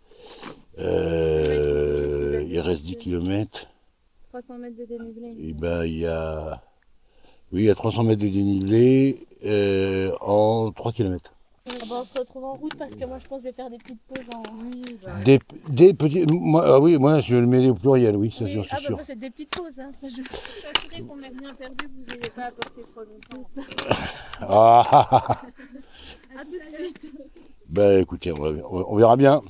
[SPEAKER 2] Il reste 10 km.
[SPEAKER 7] 300 mètres de dénivelé.
[SPEAKER 2] Et ben il y a 300 mètres de dénivelé en 3 km.
[SPEAKER 7] On se retrouve en route parce que moi je pense que je vais faire des petites pauses en...
[SPEAKER 2] Des petits... Moi je le mets au pluriel, oui, ça j'en suis sûr.
[SPEAKER 7] Bah, c'est des petites pauses. Hein. Je suis assurée qu'on n'a rien perdu, vous n'avez pas apporté trop longtemps.
[SPEAKER 2] Ah.
[SPEAKER 7] A tout de suite.
[SPEAKER 2] Ben écoutez, on verra bien.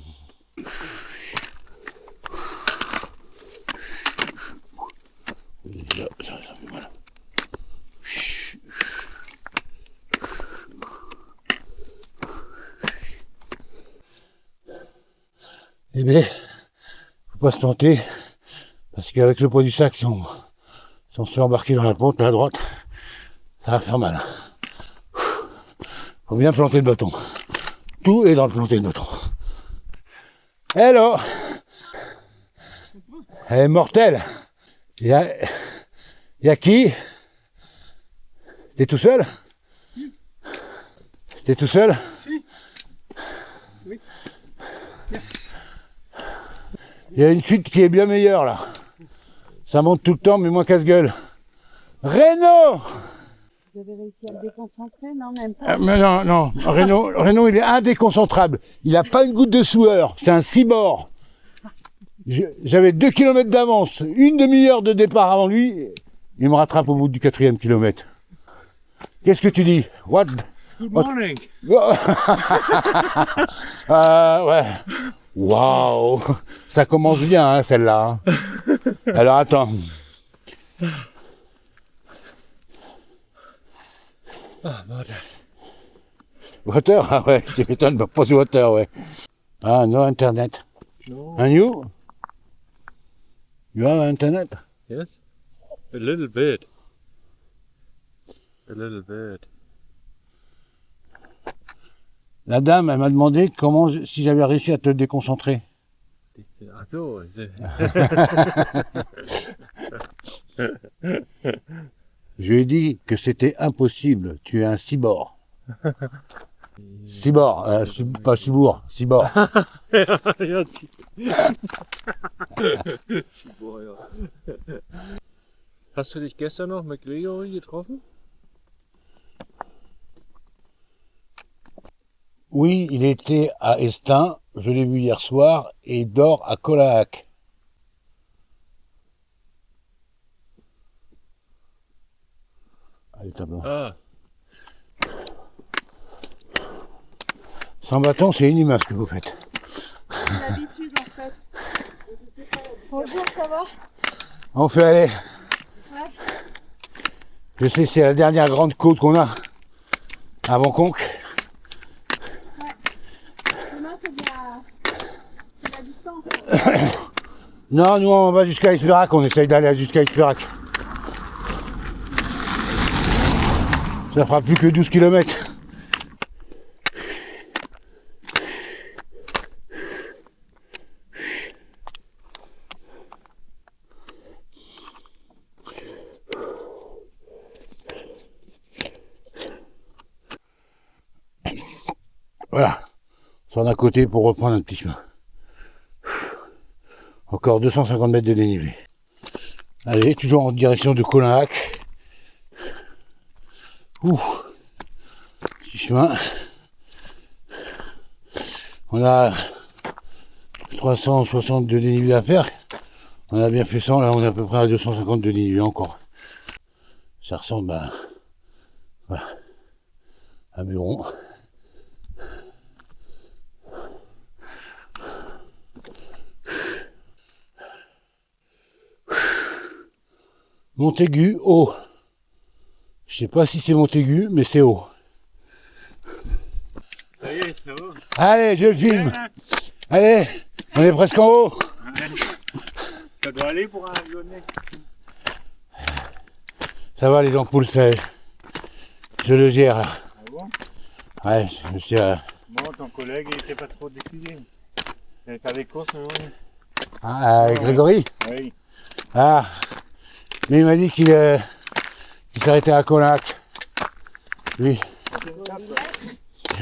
[SPEAKER 2] Ça fait mal. Eh bien, faut pas se planter, parce qu'avec le poids du sac, si on se fait embarquer dans la pente, là à droite, ça va faire mal. Faut bien planter le bâton. Tout est dans le planté de bâton. Hello. Elle est mortelle. Il y a qui? T'es tout seul? T'es tout seul?
[SPEAKER 4] Oui. Yes.
[SPEAKER 2] Il y a une chute qui est bien meilleure là. Ça monte tout le temps, mais moins casse-gueule. Renaud!
[SPEAKER 7] Vous avez réussi à le déconcentrer? Non, même pas.
[SPEAKER 2] Mais non. Renaud, il est indéconcentrable. Il a pas une goutte de sueur. C'est un cyborg. J'avais 2 km d'avance, une demi-heure de départ avant lui. Il me rattrape au bout du 4e kilomètre. Qu'est-ce que tu dis? What?
[SPEAKER 3] Good morning.
[SPEAKER 2] Ouais. Waouh. Ça commence bien, hein, celle-là. Alors, attends. Water? Ah ouais, tu m'étonnes, pas water, ouais. Ah, no internet.
[SPEAKER 3] No.
[SPEAKER 2] And you? You have internet?
[SPEAKER 3] Yes. A little bit. A little bit.
[SPEAKER 2] La dame, elle m'a demandé si j'avais réussi à te déconcentrer.
[SPEAKER 3] Ach so.
[SPEAKER 2] Je lui ai dit que c'était impossible. Tu es un cyborg. Cyborg, pas cybourg, cyborg.
[SPEAKER 3] Ja, Cyborg, ja. Hast du dich gestern noch mit Gregory getroffen?
[SPEAKER 2] Oui, il était à Estin, je l'ai vu hier soir, et il dort à Colahac. Allez, tableau.
[SPEAKER 3] Ah,
[SPEAKER 2] Sans bâton, c'est inhumain ce que vous faites.
[SPEAKER 7] C'est l'habitude en fait. Bonjour, ça va?
[SPEAKER 2] On fait aller.
[SPEAKER 7] Ouais.
[SPEAKER 2] Je sais, c'est la dernière grande côte qu'on a avant Conques.
[SPEAKER 7] Demain, c'est de la distance.
[SPEAKER 2] Non, nous on va jusqu'à Espérac, on essaye d'aller jusqu'à Espérac. Ça fera plus que 12 km. Voilà, sur d'un côté pour reprendre un petit chemin. Encore 250 mètres de dénivelé. Allez, toujours en direction de Colahac. Petit chemin. On a 360 de dénivelé à faire. On a bien fait 100, là on est à peu près à 250 de dénivelé encore. Ça ressemble à, voilà, à Buron. Montaigu, haut. Je sais pas si c'est Montaigu, mais c'est haut.
[SPEAKER 3] ça y est, ça va.
[SPEAKER 2] Allez, je le filme. Allez, on est presque en haut.
[SPEAKER 3] Ça doit aller pour un avionnette.
[SPEAKER 2] Ça va les ampoules, je le gère là.
[SPEAKER 3] Ah bon?
[SPEAKER 2] Ouais, je me suis...
[SPEAKER 3] Bon, ton collègue, il était pas trop décidé. Il était avec course, non?
[SPEAKER 2] avec Grégory.
[SPEAKER 3] Oui.
[SPEAKER 2] Ah, mais il m'a dit qu'il s'arrêtait à Colahac. Lui.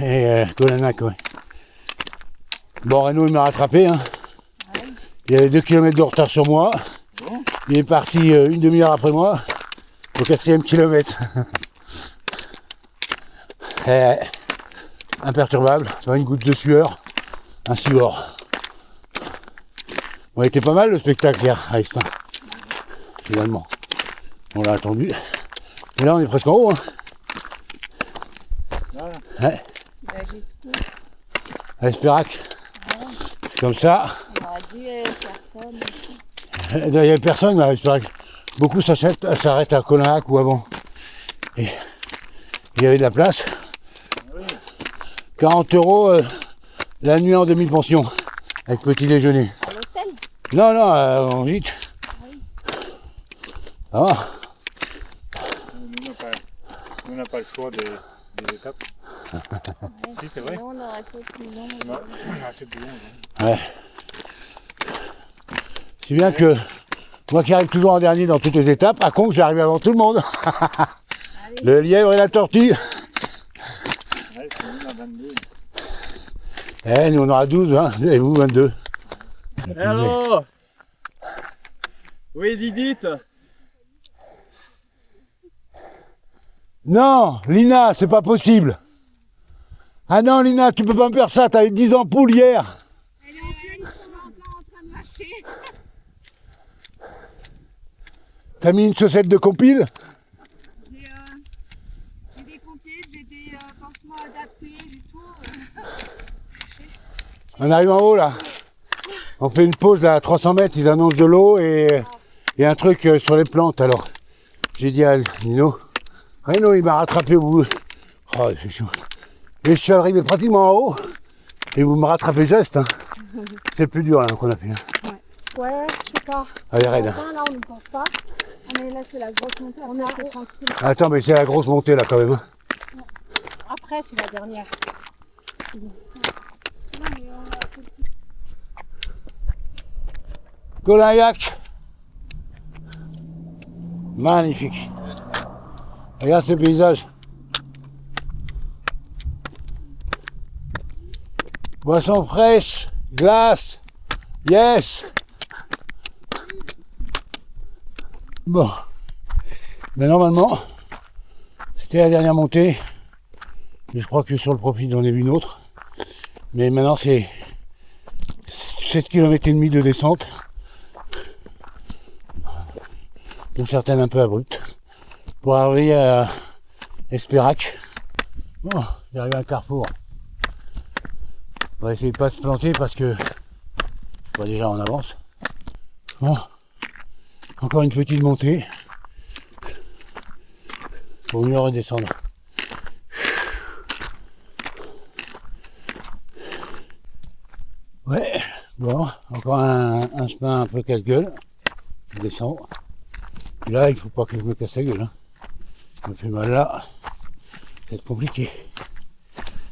[SPEAKER 2] Et Colanac, ouais. Bon, Renaud, il m'a rattrapé. Hein. Il avait 2 km de retard sur moi. Il est parti une demi-heure après moi, au 4e kilomètre. Imperturbable, pas une goutte de sueur, un cyborg. Bon, il était pas mal le spectacle hier à Estin, finalement. On l'a attendu. Et là, on est presque en haut. Hein.
[SPEAKER 3] Voilà.
[SPEAKER 2] Ouais.
[SPEAKER 7] Bah, jusqu'où?
[SPEAKER 2] À Espérac. Comme ça.
[SPEAKER 7] On aurait dit personne.
[SPEAKER 2] Il n'y avait personne à Espérac. Beaucoup s'arrêtent à Colahac ou avant. Et il y avait de la place. 40 € la nuit en demi-pension, avec petit déjeuner.
[SPEAKER 7] À l'hôtel?
[SPEAKER 2] Non, en gîte. Ça va.
[SPEAKER 3] Nous, on n'a pas le choix des étapes. Si, c'est vrai.
[SPEAKER 7] Sinon, on aurait fait plus long.
[SPEAKER 2] Ouais. C'est bien que moi qui arrive toujours en dernier dans toutes les étapes, à Conques, j'arrive avant tout le monde. Le lièvre et la tortue.
[SPEAKER 3] Ouais, c'est nous à 22.
[SPEAKER 2] Eh, nous on aura 12, hein, et vous 22.
[SPEAKER 3] Hello. Oui, Didit.
[SPEAKER 2] Non, Lina, c'est pas possible. Ah non, Lina, tu peux pas me faire ça, t'avais 10 ampoules hier.
[SPEAKER 7] Elle est en pleine, ils sont encore en train de mâcher.
[SPEAKER 2] T'as mis une chaussette de compile?
[SPEAKER 7] J'ai des compiles, j'ai des pansements adaptés, j'ai tout.
[SPEAKER 2] On arrive en haut là. On fait une pause là à 300 mètres, ils annoncent de l'eau et un truc sur les plantes. Alors, j'ai dit à Nino, Reno il m'a rattrapé au bout. Oh, c'est chaud. Et je suis arrivé pratiquement en haut et vous me rattrapez juste. Hein. C'est le plus dur là qu'on a fait. Hein.
[SPEAKER 7] Ouais, je sais pas.
[SPEAKER 2] Allez, raide.
[SPEAKER 7] Enfin, là, on ne pense pas. Mais là, c'est la grosse montée. On est assez tranquille.
[SPEAKER 2] Attends, mais c'est la grosse montée là quand même. Hein.
[SPEAKER 7] Après, c'est la dernière.
[SPEAKER 2] Colinhac. Magnifique. Regarde ce paysage. Boisson fraîche, glace, yes. Bon, mais normalement, c'était la dernière montée. Et je crois que sur le profil, j'en ai vu une autre. Mais maintenant, c'est 7 km et demi de descente. Dont certaines un peu abruptes. Pour arriver à Espérac. Bon, j'ai arrivé à un carrefour. On va essayer de pas se planter parce que je suis pas déjà en avance. Bon, encore une petite montée pour mieux redescendre. Ouais, bon, encore un chemin un peu casse-gueule qui descend. Et là, il faut pas que je me casse la gueule. Hein. Ça me fait mal là. Ça va être compliqué.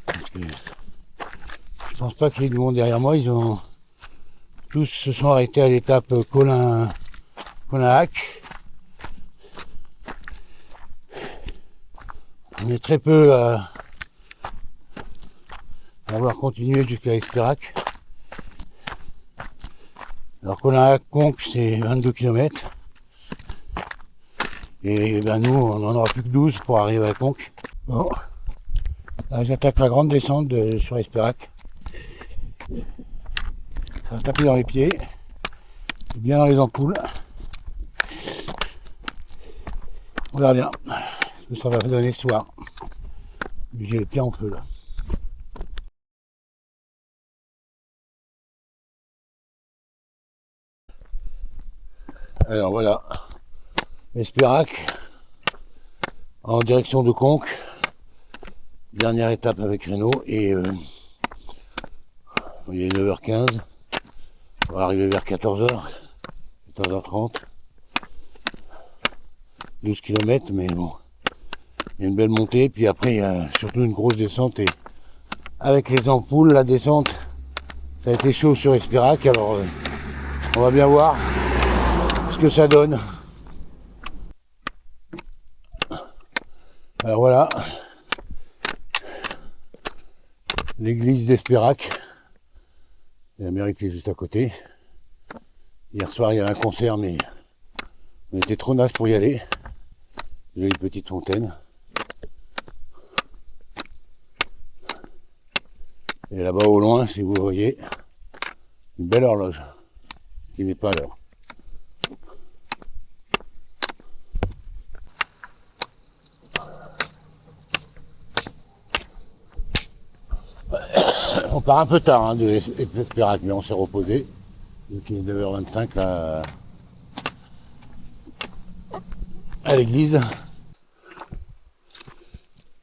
[SPEAKER 2] Parce que je pense pas qu'il y ait du monde derrière moi. Ils ont tous se sont arrêtés à l'étape Colinhac. On est très peu à avoir continué jusqu'à Espérac. Alors Colinhac-Conques, c'est 22 km. Et ben nous, on n'en aura plus que 12 pour arriver à Conques. Bon. Là, j'attaque la grande descente sur Espérac. Ça va taper dans les pieds, bien dans les ampoules. On verra bien ce que ça va donner ce soir. J'ai les pieds en feu là. Alors voilà, Espérac en direction de Conques. Dernière étape avec Reno et il est 9h15. On va arriver vers 14h, 14h30. 12 km, mais bon, il y a une belle montée, puis après il y a surtout une grosse descente et avec les ampoules, la descente, ça a été chaud sur Espérac, alors on va bien voir ce que ça donne. Alors voilà, l'église d'Espérac, la mairie qui est juste à côté. Hier soir il y avait un concert, mais on était trop naze pour y aller. J'ai une petite fontaine. Et là-bas au loin, si vous voyez, une belle horloge qui n'est pas à l'heure. On part un peu tard hein, de Espérac, mais on s'est reposé. Donc il est 9h25 là, à l'église.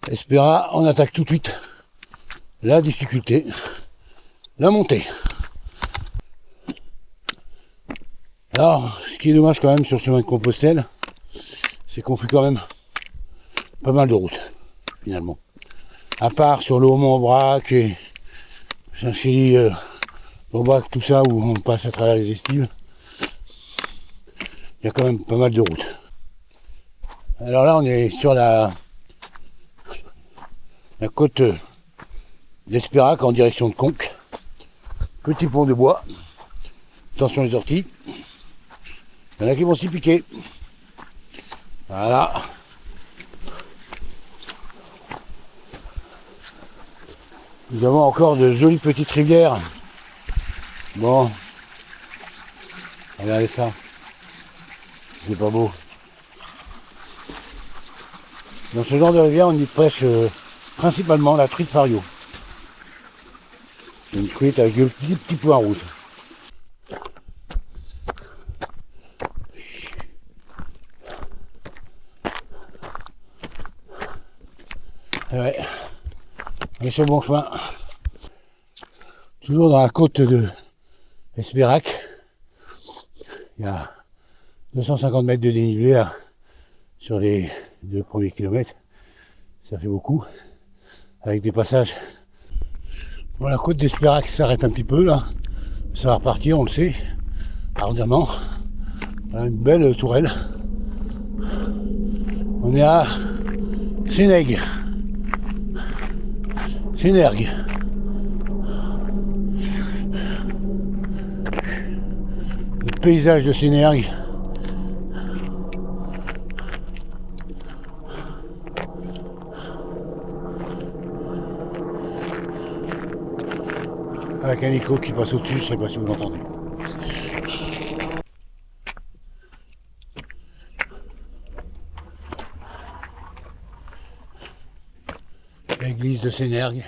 [SPEAKER 2] Espéra, on attaque tout de suite la difficulté, la montée. Alors, ce qui est dommage quand même sur le chemin de Compostelle, c'est qu'on fait quand même pas mal de route, finalement. À part sur le Haut-Montbrac et Saint-Chély, Aubrac, tout ça où on passe à travers les estives, il y a quand même pas mal de routes. Alors là on est sur la côte d'Espérac en direction de Conques. Petit pont de bois. Attention les orties. Il y en a qui vont s'y piquer. Voilà. Nous avons encore de jolies petites rivières. Bon. Regardez ça. C'est pas beau. Dans ce genre de rivière, on y pêche principalement la truite fario. C'est une truite avec le petit point rouge. Ouais, on est sur le bon chemin. Toujours dans la côte de Espérac. Il y a 250 mètres de dénivelé là, sur les 2 premiers kilomètres. Ça fait beaucoup. Avec des passages. Bon, la côte d'Espérac s'arrête un petit peu là. Ça va repartir, on le sait. Ardemment. Voilà une belle tourelle. On est à Sénègue. Sénergue. Le paysage de Sénergue. Avec un écho qui passe au-dessus, je sais pas si vous l'entendez. L'église de Sénergue.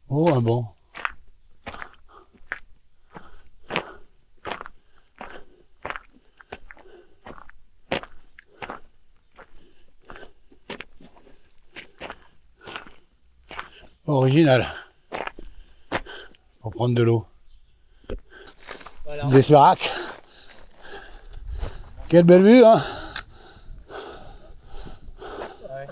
[SPEAKER 2] Oh, un banc. Original. Pour prendre de l'eau. D'Espérac. Quelle belle vue, hein. Ouais.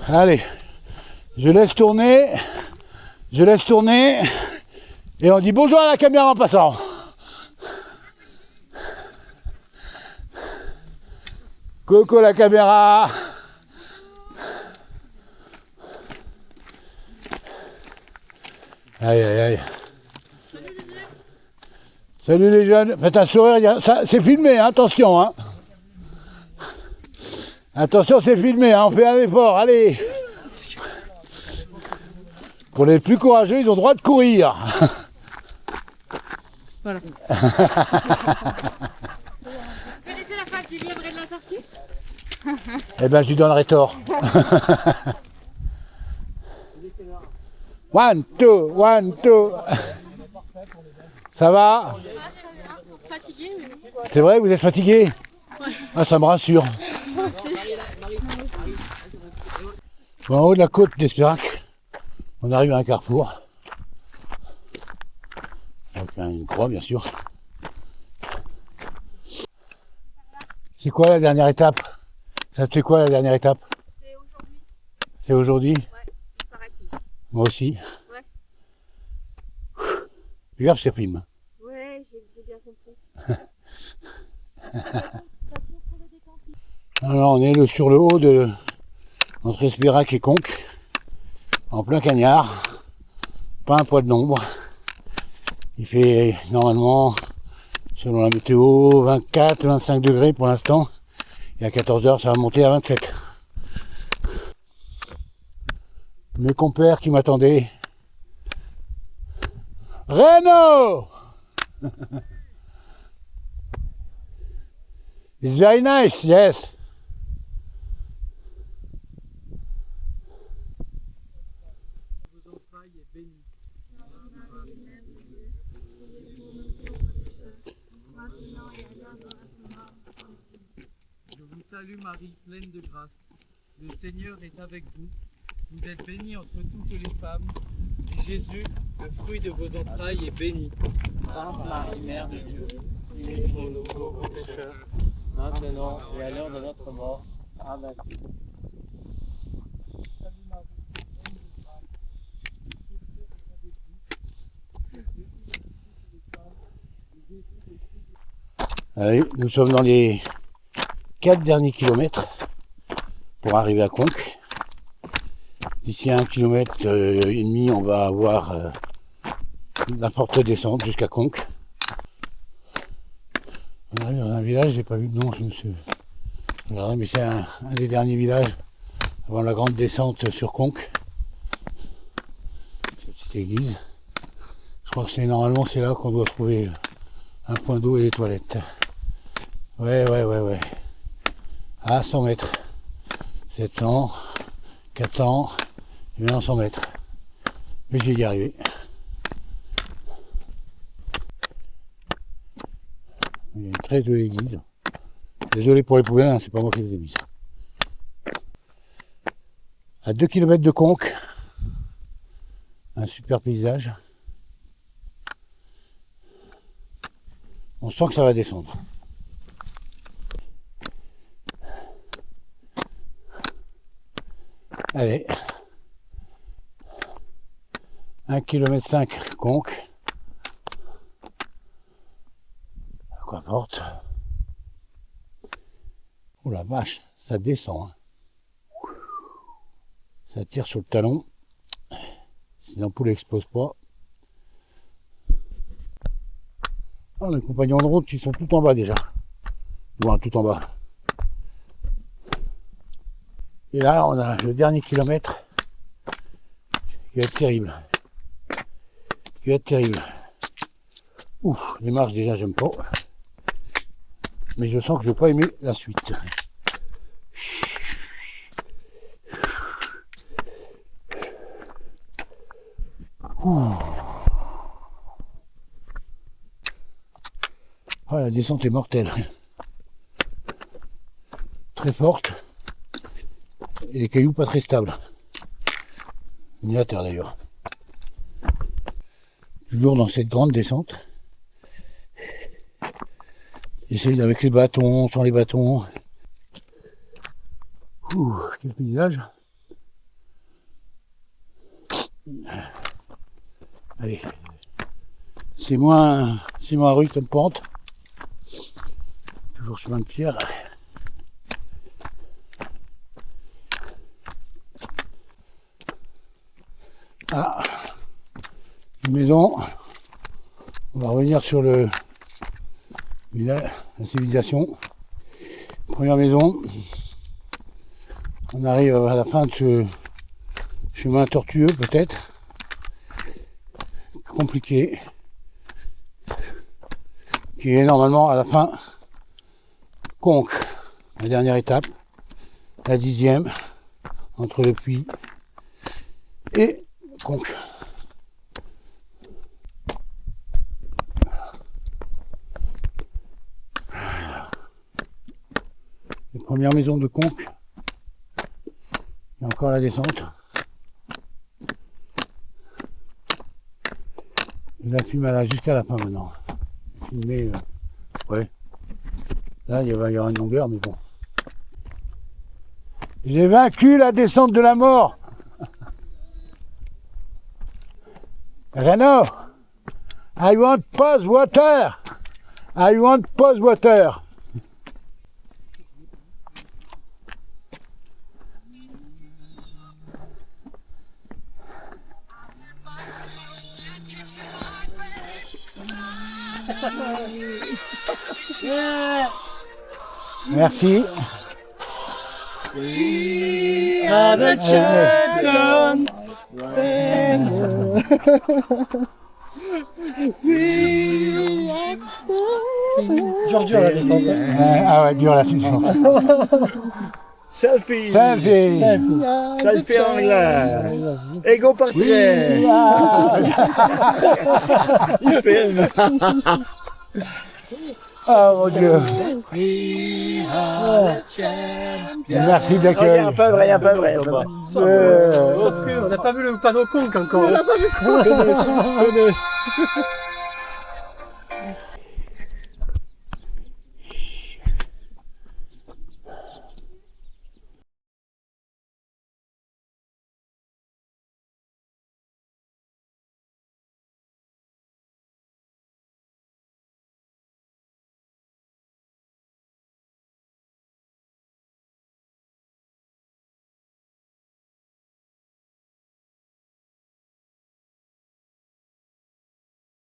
[SPEAKER 2] Allez, je laisse tourner, et on dit bonjour à la caméra en passant. Coucou la caméra. Aïe aïe aïe. Salut les jeunes. Faites un sourire, c'est filmé, hein, attention. Hein. Attention, c'est filmé, hein, on fait un effort, allez. Pour les plus courageux, ils ont le droit de courir.
[SPEAKER 7] Voilà. Vous connaissez la phrase du lièvre et de la tortue?
[SPEAKER 2] Eh ben, je lui donnerai tort. 1, 2, 1, 2. Ça va?
[SPEAKER 7] Fatigué, mais...
[SPEAKER 2] C'est vrai, vous êtes fatigué?
[SPEAKER 7] Ouais.
[SPEAKER 2] Ah, ça me rassure.
[SPEAKER 7] Moi aussi.
[SPEAKER 2] Bon, en haut de la côte d'Espérac, on arrive à un carrefour. Avec une croix, bien sûr. C'est quoi la dernière étape? Ça te fait quoi la dernière étape?
[SPEAKER 5] C'est aujourd'hui.
[SPEAKER 2] C'est aujourd'hui?
[SPEAKER 5] Ouais, ça s'arrête.
[SPEAKER 2] Moi aussi.
[SPEAKER 5] Ouais.
[SPEAKER 2] Regarde, c'est prime.
[SPEAKER 5] Ouais, j'ai bien compris.
[SPEAKER 2] Alors, on est sur le haut de entre Espérac et Conques, en plein cagnard, pas un poil d'ombre. Il fait normalement, selon la météo, 24-25 degrés pour l'instant. Et à 14h, ça va monter à 27. Mes compères qui m'attendaient. Renault! It's very nice, yes.
[SPEAKER 8] Je vous salue Marie, pleine de grâce. Le Seigneur est avec vous.
[SPEAKER 3] Vous êtes bénie entre toutes les femmes, et Jésus, le fruit de vos entrailles, est béni. Sainte Marie, Mère de Dieu, priez pour nous pauvres pécheurs, maintenant et à l'heure de notre mort. Amen.
[SPEAKER 2] Allez, nous sommes dans les 4 derniers kilomètres pour arriver à Conques. D'ici 1 km et demi, on va avoir la porte descente jusqu'à Conques. On arrive dans un village, j'ai pas vu le nom, je me suis regardé, mais c'est un des derniers villages avant la grande descente sur Conques. Cette petite église. Je crois que c'est normalement c'est là qu'on doit trouver un point d'eau et des toilettes. Ouais. À 100 mètres. 700, 400, et maintenant 100 mètres. Mais je vais y arriver. Il y a une très jolie église. Désolé pour les poubelles, hein, c'est pas moi qui les ai mises. À 2 km de Conques, un super paysage. On sent que ça va descendre. Allez, 1,5 km Conques. Aquaporte. Oh la vache, ça descend. Hein. Ça tire sur le talon. Si l'ampoule n'explose pas. Oh, les compagnons de route, ils sont tout en bas déjà. Bon, tout en bas. Et là, on a le dernier kilomètre qui va être terrible. Ouh, les marches déjà, j'aime pas. Mais je sens que je vais pas aimer la suite. Ouh. Oh, la descente est mortelle. Très forte. Et les cailloux pas très stables. Ni la terre d'ailleurs. Toujours dans cette grande descente. J'essaye avec les bâtons, sans les bâtons. Ouh, quel paysage. Allez. C'est moins rude comme pente. Toujours chemin de pierre. Ah, une maison. On va revenir sur le village, la civilisation. Première maison. On arrive à la fin de ce chemin tortueux peut-être. Compliqué. Qui est normalement à la fin Conques. La dernière étape. La 10e. Entre le puits et Conques. Les premières maisons de Conques. Et encore la descente. Et la film là jusqu'à la fin maintenant. Filmé, ouais. Là il va y avoir une longueur, mais bon. J'ai vaincu la descente de la mort. Renaud, I want pause water. I want pause water. Merci.
[SPEAKER 8] We are the champions.
[SPEAKER 9] Dur la descente.
[SPEAKER 2] Ah ouais, dur la descente.
[SPEAKER 8] Selfie.
[SPEAKER 2] Selfie.
[SPEAKER 8] Selfie anglais. Ego portrait. Il filme.
[SPEAKER 2] Ah mon Dieu. Merci de l'accueil.
[SPEAKER 8] Regarde, pas vrai, pas vrai.
[SPEAKER 9] Parce qu'on n'a pas vu le panneau conque encore.
[SPEAKER 8] On l'a pas vu quoi.